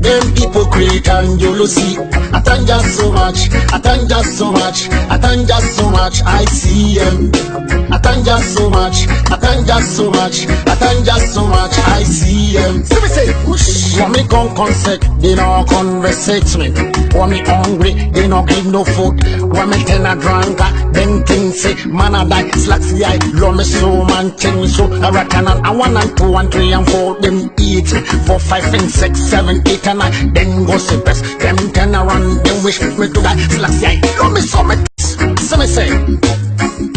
them hypocrite and jealousy. I thank you so much, I thank you so much, I thank you so much, I see them. I thank you so much, I thank you so much, I thank you so much, I see them. See me say, whoosh. Want me come sick, they no conversate me. Want me hungry, they no give no food. Want me ten a drunker, then things say, man I die, slacks the eye, love me so man, tell me so. I reckon I 1 and 2 and 3 and 4, them 8, 4, 5 and 6, 7, 8 and 9, then go say best, them 10 around, them wish me to die, slacks the eye, love me so much. So me say,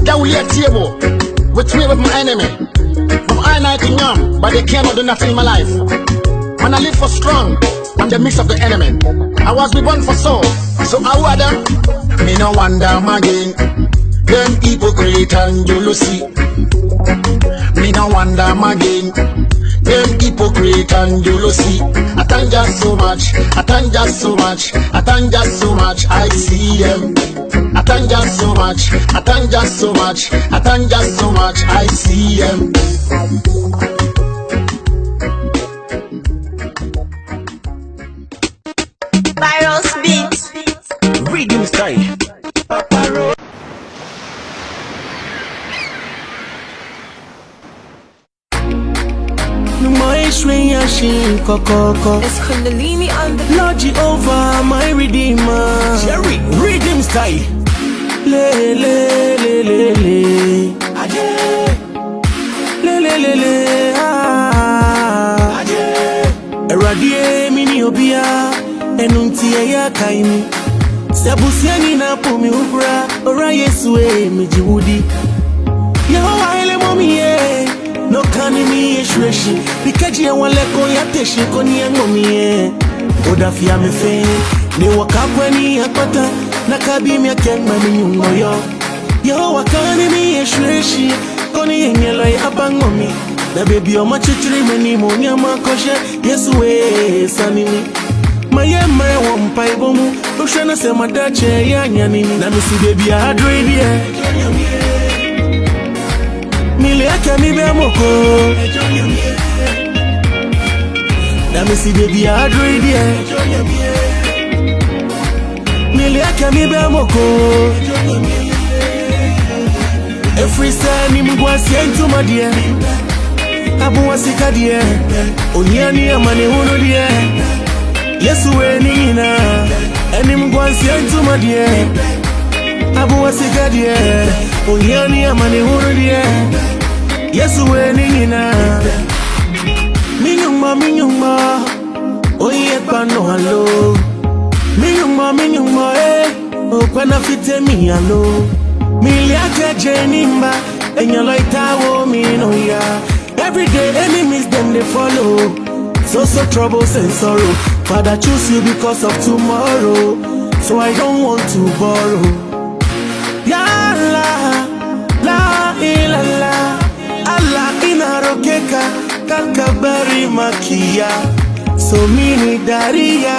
that we at table with me with my enemy. From I night in young, but they cannot do nothing in my life. When I live for strong, I'm the mix of the enemy. I was born for soul, so I would them. Me no wonder again, them hypocrite and jealousy. Me no wonder again, them hypocrite and jealousy. I thank you so much, I thank you so much, I thank you so much, I see them. I thank you so much, I thank you so much, I thank you so much, I see them. Virus beats. Reading style. It's Kundalini on the Lord Jehovah, my Redeemer. Jerry, Redeem style. Le le le le le. Aje. Le le le le. Ah. Aje. Eradie mini obia. Enunti ya kaimi. Sabusiani na pumi ubra. Ora Yesu mi jiwudi. Yehovah ele momi ye. No kani mi yeshreshi Pikaji ya waleko ya teshi koni ya ngomi ye Odafi ya mefe Ni wakapwe ya kwata Nakabimi ya kenma minyungo yo Yo wakani mi yeshreshi Koni yenyelo ya hapa ngomi Na baby yo machichiri meni monya makoshe Yesu we sanini Maye mre wampa ibomu Ushana sema dache ya nyanini Na misi baby ya hadroidi ye Mili yake mi be moko Let me see baby I do it Milia kemi be moko Every say ni mgwasi entu madie Abu wasika die Oniani amane hunu die Yesu we nina Eni mgwasi entu madie Abu wasika die Oniani amane hunu die Yesu we nina Minyuma Oye pano halo Minyuma Opana fite mi halo Miliake jenimba Enyaloitawo mino ya Every day enemies them they follow So troubles and sorrow Father choose you because of tomorrow So I don't want to borrow Ya Allah La ilallah Allah inarokeka Kakabari makia So mini daria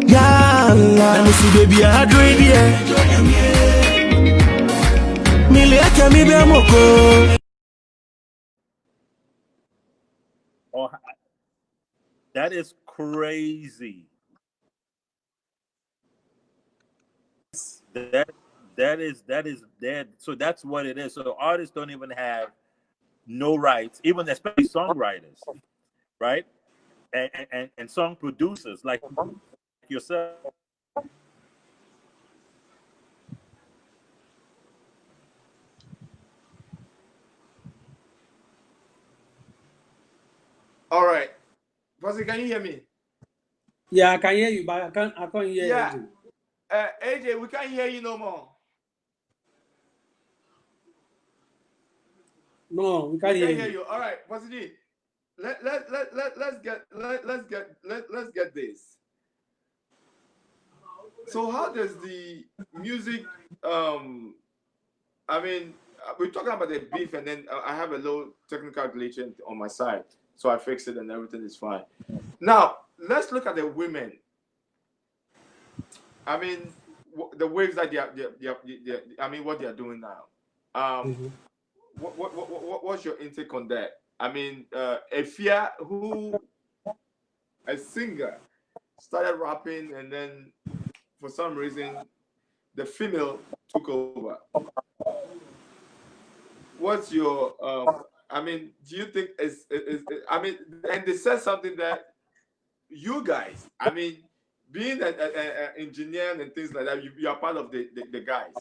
Ya Allah Let me see baby I do it Miliake mi be moko Oh, that is crazy. That is that. So that's what it is. So artists don't even have no rights, even especially songwriters, right? And song producers like yourself. All right. Pastor, can you hear me? Yeah, I can hear you, but I can't hear Yeah. you. AJ, we can't hear you no more. No, we can't hear you. All right, PossiGee. Let's get this. So how does the music I mean we're talking about the beef and then I have a little technical glitch on my side. So I fixed it and everything is fine. Now, let's look at the women. I mean the waves that they're I mean what they're doing now. What's your intake on that? I mean, Efia, who a singer, started rapping, and then for some reason, the female took over. What's your? I mean, do you think is I mean, and they said something that you guys, I mean, being an engineer and things like that, you are part of the guys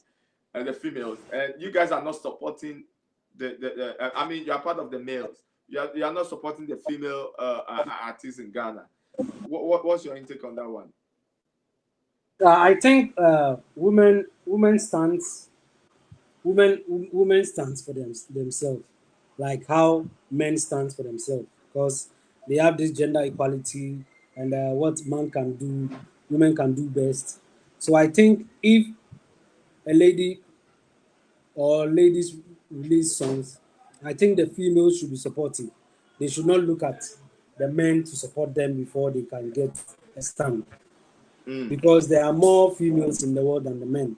and the females, and you guys are not supporting I mean, you are part of the males. You are not supporting the female artists in Ghana. What's your intake on that one? I think women stands for themselves, like how men stands for themselves, because they have this gender equality and what man can do, women can do best. So I think if a lady or ladies release songs, I think the females should be supportive. They should not look at the men to support them before they can get a stand, because there are more females in the world than the men.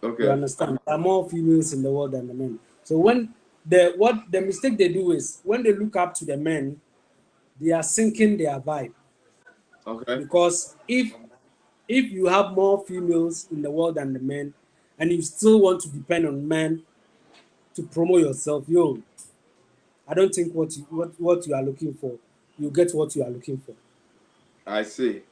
Okay. You understand? There are more females in the world than the men. So when the mistake they do is when they look up to the men, they are sinking their vibe. Okay. Because if you have more females in the world than the men, and you still want to depend on men to promote yourself, I don't think what you are looking for, you get what you are looking for. I see.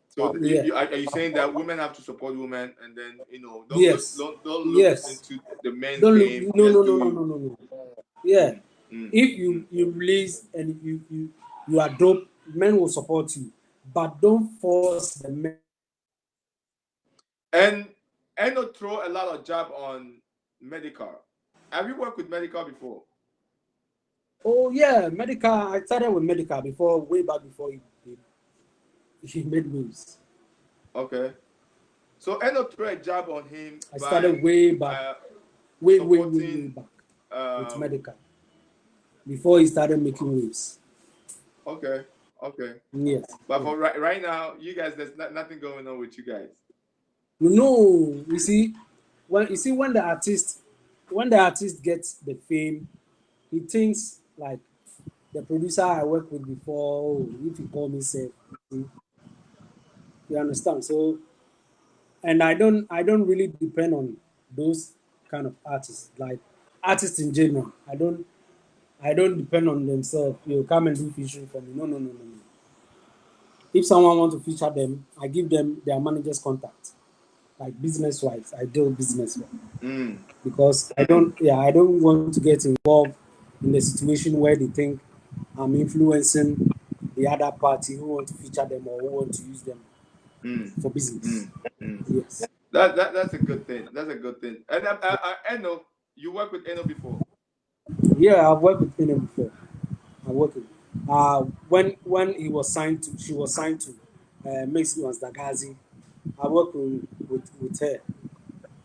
So Yeah. are you saying that women have to support women, and then don't Yes. look Yes. into the men's Don't look. game? No. Just No. do No. No. you. No. No. No. Yeah. If you release and you are dope, men will support you, but don't force the men. And not throw a lot of jab on medical. Have you worked with medical before? Oh yeah, medical. I started with medical before, way back before he made moves. Okay. So end not throw a jab on him I by started way back, way supporting back with medical before he started making waves. Okay. Yes. But for right now, you guys, there's nothing going on with you guys. No, you see, when the artist gets the fame, he thinks like the producer I worked with before, oh, if you call me safe, you understand. So, and I don't really depend on those kind of artists, like artists in general. I don't depend on themselves. You come and do featuring for me. No, no, no, no, no. If someone wants to feature them, I give them their manager's contact. Like business wise, I deal business wise Mm. because I don't want to get involved in the situation where they think I'm influencing the other party who want to feature them or who want to use them Mm. for business. Mm. Mm. Yes. That's a good thing. That's a good thing. And Eno, you worked with Eno before. Yeah, I've worked with him before. I worked with when he was signed to she was signed to Mexico as Dagazi. I worked with her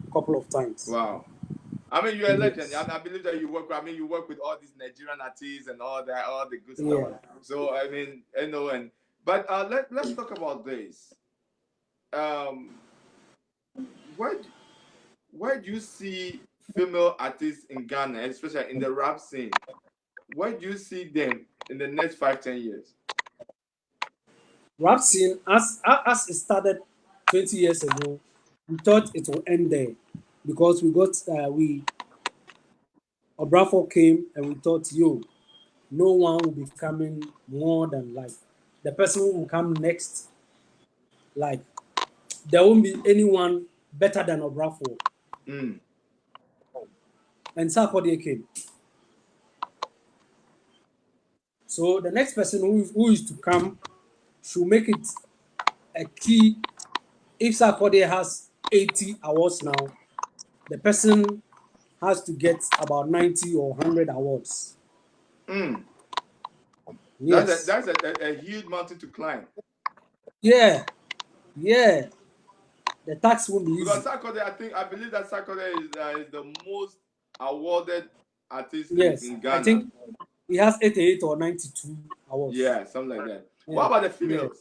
a couple of times. Wow. I mean, you're a legend. Yes. I believe that you work. I mean, you work with all these Nigerian artists and all that, all the good stuff. Yeah. So I mean, but let's talk about this. Um, where d- where do you see female artists in Ghana, especially in the rap scene? Where do you see them in the next 5, 10 years? Rap scene as it started 20 years ago, we thought it will end there because we Obrafo came and we thought, yo, no one will be coming more than like the person who will come next. Like there won't be anyone better than Obrafo. Mm. And Sarkodie came. So the next person who is to come should make it a key. If Sarkodie has 80 awards now, the person has to get about 90 or 100 awards. Mm. Yes. That's a huge mountain to climb. Yeah. Yeah. The tax won't be Because easy. Sarkodie, I believe that Sarkodie is the most awarded artist Yes. in I Ghana. think he has 88 or 92 awards. Yeah, something like that. What Yeah. about the Yeah. females?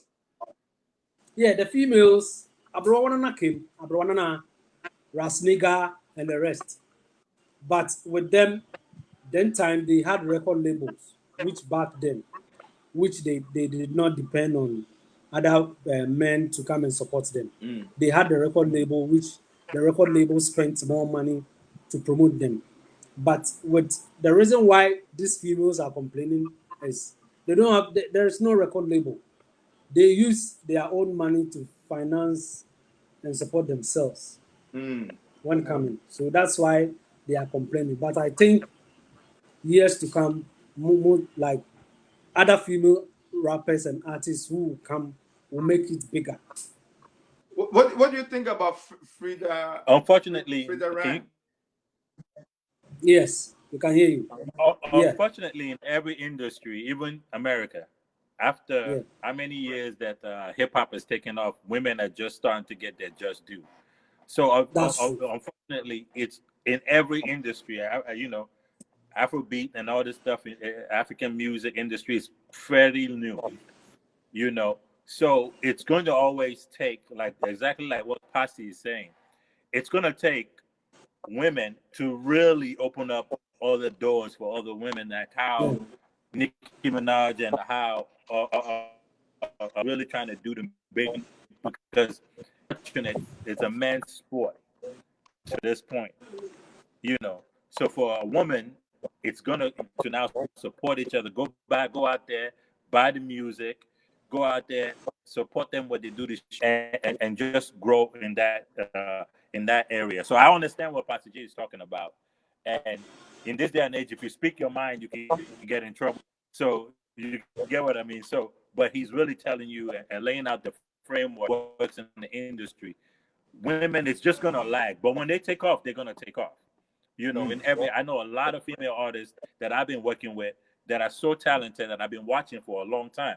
Yeah. The females, Abrowanana came, Abrowanana, Rasniga, and the rest. But with them, then time they had record labels, which back then, which they did not depend on other men to come and support them. Mm. They had the record label, which the record label spent more money to promote them. But with the reason why these females are complaining is they don't have there is no record label. They use their own money to finance and support themselves Mm. when coming. So that's why they are complaining. But I think years to come, more like other female rappers and artists who will come will make it bigger. What do you think about Frida Unfortunately, Frida can you? Rand? Yes, we can hear you. Yeah, Unfortunately, in every industry, even America, after yeah, how many years that hip hop has taken off, women are just starting to get their just due. So, that's true. unfortunately, it's in every industry. Afrobeat and all this stuff, African music industry is fairly new. So it's going to always take, like exactly like what Posse is saying. It's going to take women to really open up all the doors for other women, like Yeah, how Nicki Minaj and how are really trying to do the big, because it's a man's sport to this point, you know. So for a woman, it's gonna to now support each other. Go out there, buy the music, go out there, support them what they do this and just grow in that area. So I understand what Pastor G is talking about. And in this day and age, if you speak your mind, you can get in trouble. So you get what I mean. So, but he's really telling you and laying out the framework works in the industry. Women, it's just gonna lag, but when they take off, they're gonna take off. In Mm. every, I know a lot of female artists that I've been working with that are so talented that I've been watching for a long time.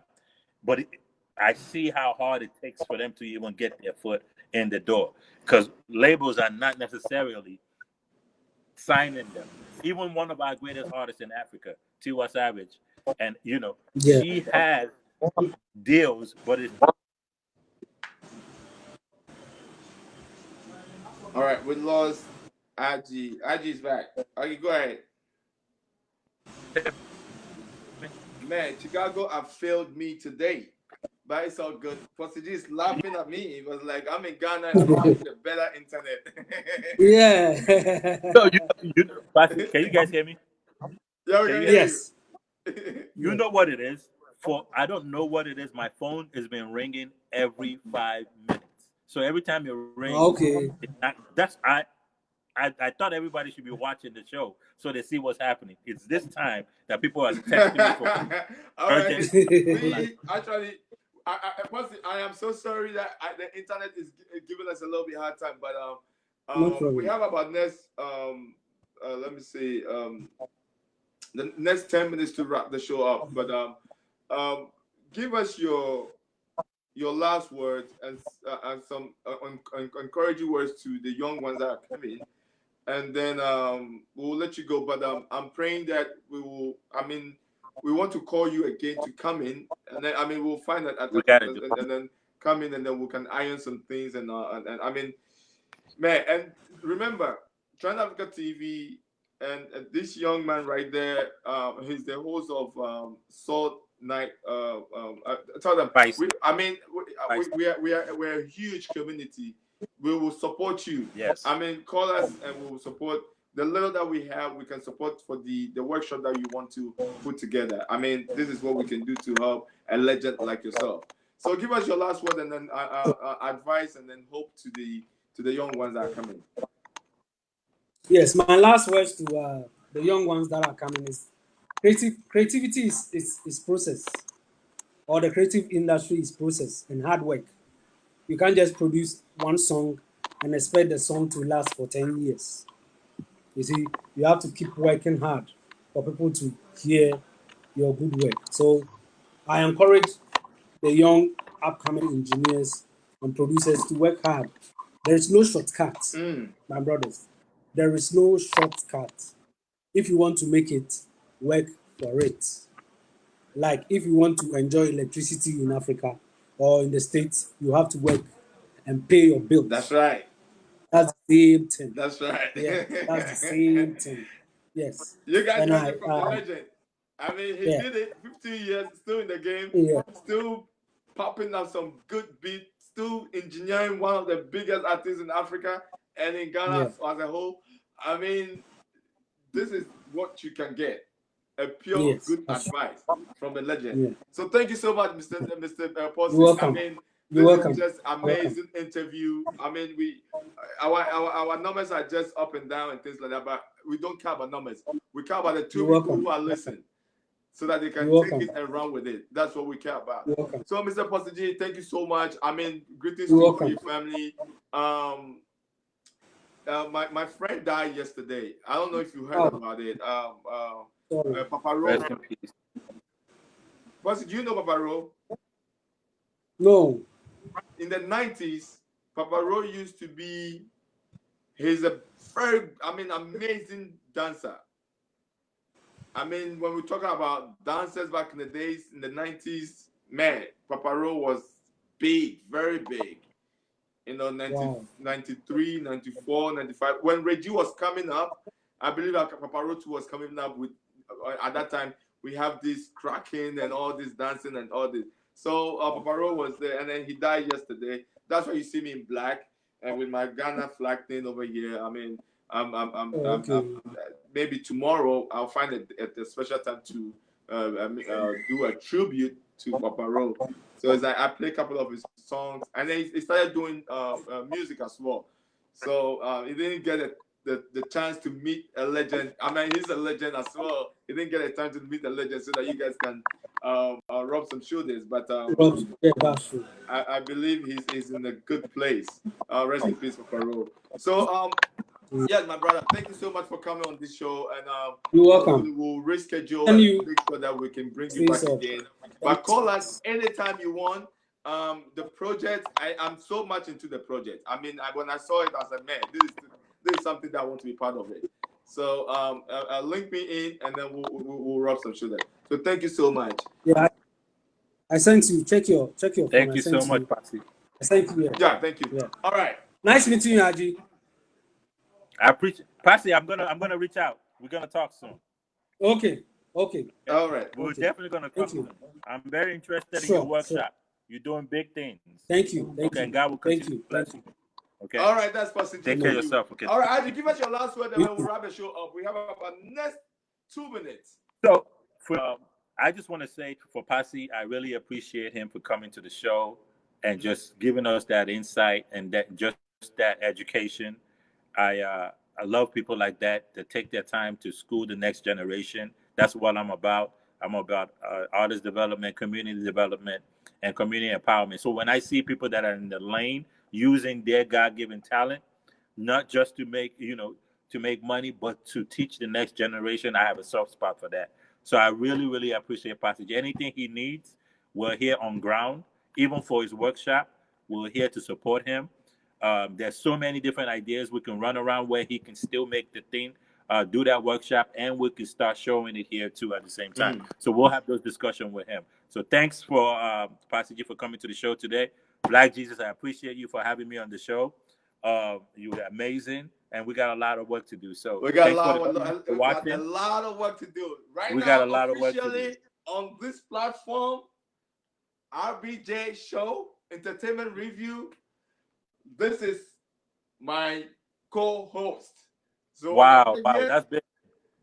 But I see how hard it takes for them to even get their foot in the door because labels are not necessarily signing them. Even one of our greatest artists in Africa, Tiwa Savage, and yeah. she has deals, but it's All right, we lost IG. IG is back. Okay, go ahead. man, Chicago have failed me today. But it's all good. PossiGee is laughing at me. He was like, I'm in Ghana and I'm having a better internet. Yeah. No, Pastor, can you guys hear me? Yeah, we Can can you hear hear me? you. Yes. You know what it is? I don't know what it is. My phone has been ringing every 5 minutes. So every time it rings, Okay. I thought everybody should be watching the show so they see what's happening. It's this time that people are texting me for All urgent. right. We actually, I am so sorry that the internet is giving us a little bit hard time, but No we problem. have about next let me see the next 10 minutes to wrap the show up. But give us your last words and some encouraging words to the young ones that are coming, and then we'll let you go. But I'm praying that we will. I mean, we want to call you again to come in, and then we'll find that We gotta do it. and then come in, and then we can iron some things, and I mean, man, and remember, Trend Africa TV, and this young man right there, he's the host of Salt Night. Tell them, Spicy. we're a huge community. We will support you. Yes. Call us and we will support the little that we have. We can support for the workshop that you want to put together. This is what we can do to help a legend like yourself. So give us your last word and then advice and then hope to the young ones that are coming. Yes, my last words to the young ones that are coming is creativity is process, or the creative industry is process and hard work. You can't just produce one song and expect the song to last for 10 years. You see, you have to keep working hard for people to hear your good work. So I encourage the young upcoming engineers and producers to work hard. There is no shortcut, my brothers. There is no shortcut. If you want to make it, work for it. Like if you want to enjoy electricity in Africa or in the States, you have to work and pay your bills. That's right. That's the same thing. That's right. Yeah, that's the same thing. Yes. You guys And heard it from the legend. He yeah. did it 15 years, still in the game, Yeah. still popping up some good beats, still engineering one of the biggest artists in Africa and in Ghana as a whole. This is what you can get. A pure good advice from a legend. Yeah. So thank you so much, Mr. Possi. You're welcome. This is just amazing interview. Our numbers are just up and down and things like that, but we don't care about numbers. We care about the two people who are listening, so that they can take it and run with it. That's what we care about. So, Mr. PossiGee, thank you so much. Greetings to your family. My friend died yesterday. I don't know if you heard about it. Papa Ro. Rest in peace. Possi, do you know Papa Ro? No. In the 90s, Papa Ro used to be. He's a very, amazing dancer. When we talk about dancers back in the days, in the 90s, man, Papa Ro was big, very big. 93, 94, 95. When Reggie was coming up, I believe Papa Ro was coming up with, at that time, we have this cracking and all this dancing and all this. So Papa Ro was there, and then he died yesterday. That's why you see me in black and with my Ghana flag thing over here. Maybe tomorrow I'll find a special time to do a tribute to Papa Ro. So it's like I play a couple of his songs, and then he started doing music as well. So he didn't get the chance to meet a legend. He's a legend as well. He didn't get a time to meet a legend so that you guys can rub some shoulders. But I believe he's in a good place. Rest in peace, Papa Ro. So yes, my brother, thank you so much for coming on this show, and you're welcome. We'll reschedule and make sure that we can bring you back again. But call us anytime you want. The project, I'm so much into the project. When I saw it, I said, man, this is something that I want to be part of it. So link me in, and then we'll rub some sugar. So thank you so much. Yeah, I sent you. Check your. Thank you so much, Passi. Thank you. Yeah, thank you. Yeah. All right. Nice meeting you, Aji. I appreciate, Passi. I'm gonna reach out. We're gonna talk soon. Okay. Okay. All right. We're Okay. definitely gonna come. Thank you. I'm very interested in your Sure. workshop. You're doing big things. Thank you. Thank Okay, and you. God will Thank continue you. to bless Thank you. you. Okay. All right, that's PossiGee Take for care of you. yourself. Okay. All right, Adi, give us your last word, and You then we'll wrap the show up. We have about next 2 minutes. So, I just want to say for Posse, I really appreciate him for coming to the show and just giving us that insight and that education. I love people like that take their time to school the next generation. That's what I'm about. I'm about artist development, community development, and community empowerment. So when I see people that are in the lane using their God-given talent, not just to make money, but to teach the next generation, I have a soft spot for that. So I really, really appreciate PossiGee. Anything he needs, we're here on ground. Even for his workshop, we're here to support him. There's so many different ideas we can run around where he can still make the thing, do that workshop, and we can start showing it here too at the same time. So we'll have those discussions with him. So thanks for PossiGee for coming to the show today. Black Jesus, I appreciate you for having me on the show. You're amazing, and we got a lot of work to do. So We got thanks for a lot of work to do. Right We now, got a lot of work to do. officially on this platform, RBJshow Entertainment Review. This is my co-host. So Wow, that's big.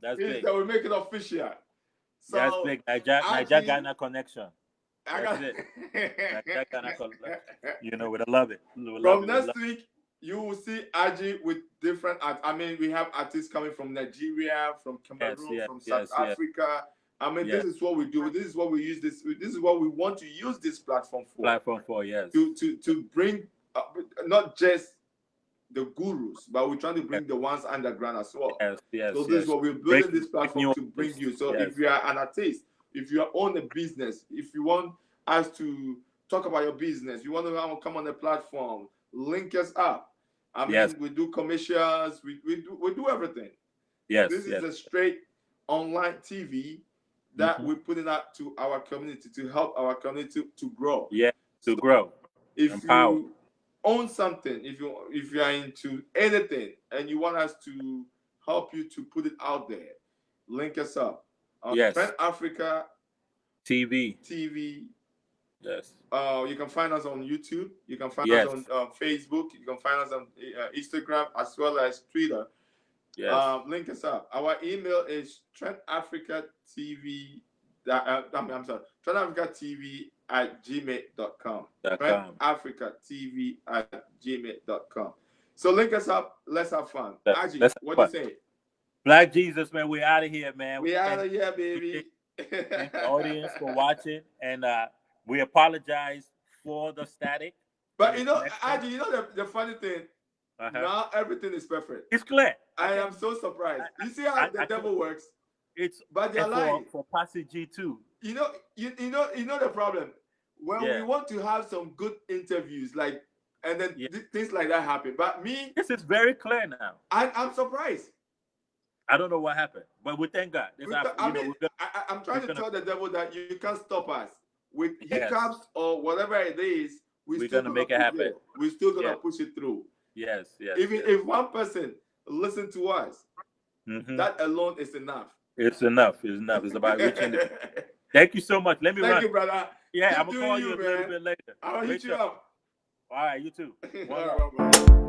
That's big. That we make it official. So That's big. Niger Ghana connection. That's it. Niger Ghana connection. We love it. From next week, you will see Aji with different art. I mean, we have artists coming from Nigeria, from Cameroon, from South Africa. I mean, this is what we do. This is what we use. This is what we want to use this platform for. Yes. To bring not just the gurus, but we're trying to bring the ones underground as well. Yes. So this is what we're building this platform to bring you. So if you are an artist, if you own a business, if you want us to talk about your business, you want to come on the platform, link us up. I mean, we do commercials, we do everything. Yes. This is a straight online TV that we're putting out to our community to help our community to grow. Yeah, to grow. If Empower. you own something, if you are into anything and you want us to help you to put it out there, link us up on Trend Africa TV. Yes. You can find us on YouTube. You can find us on Facebook. You can find us on Instagram as well as Twitter. Yes. Link us up. Our email is trendafricatv. I'm sorry, trendafricatv@gmail.com. trendafricatv@gmail.com. So link us up. Let's have fun. Aji, what do you say? Black Jesus, man, we're out of here, man. We out of here, baby. Thank the audience for watching, and we apologize for the static. But Aji, the funny thing. Now everything is perfect. It's clear. I am so surprised. You see how the devil works? But they're lying. For PossiGee too. You know the problem. When we want to have some good interviews, and then things like that happen. But this is very clear now. I'm surprised. I don't know what happened, but we thank God. I'm trying to tell the devil that you can't stop us with hiccups or whatever it is. We're still gonna make it happen. We're still gonna push it through. Yes. Even if one person listen to us, that alone is enough. It's enough. It's about reaching. Thank you so much. Let me run. Thank you, brother. Yeah, I'm gonna call you a little bit later. I'll hit you up. All right, you too. All right,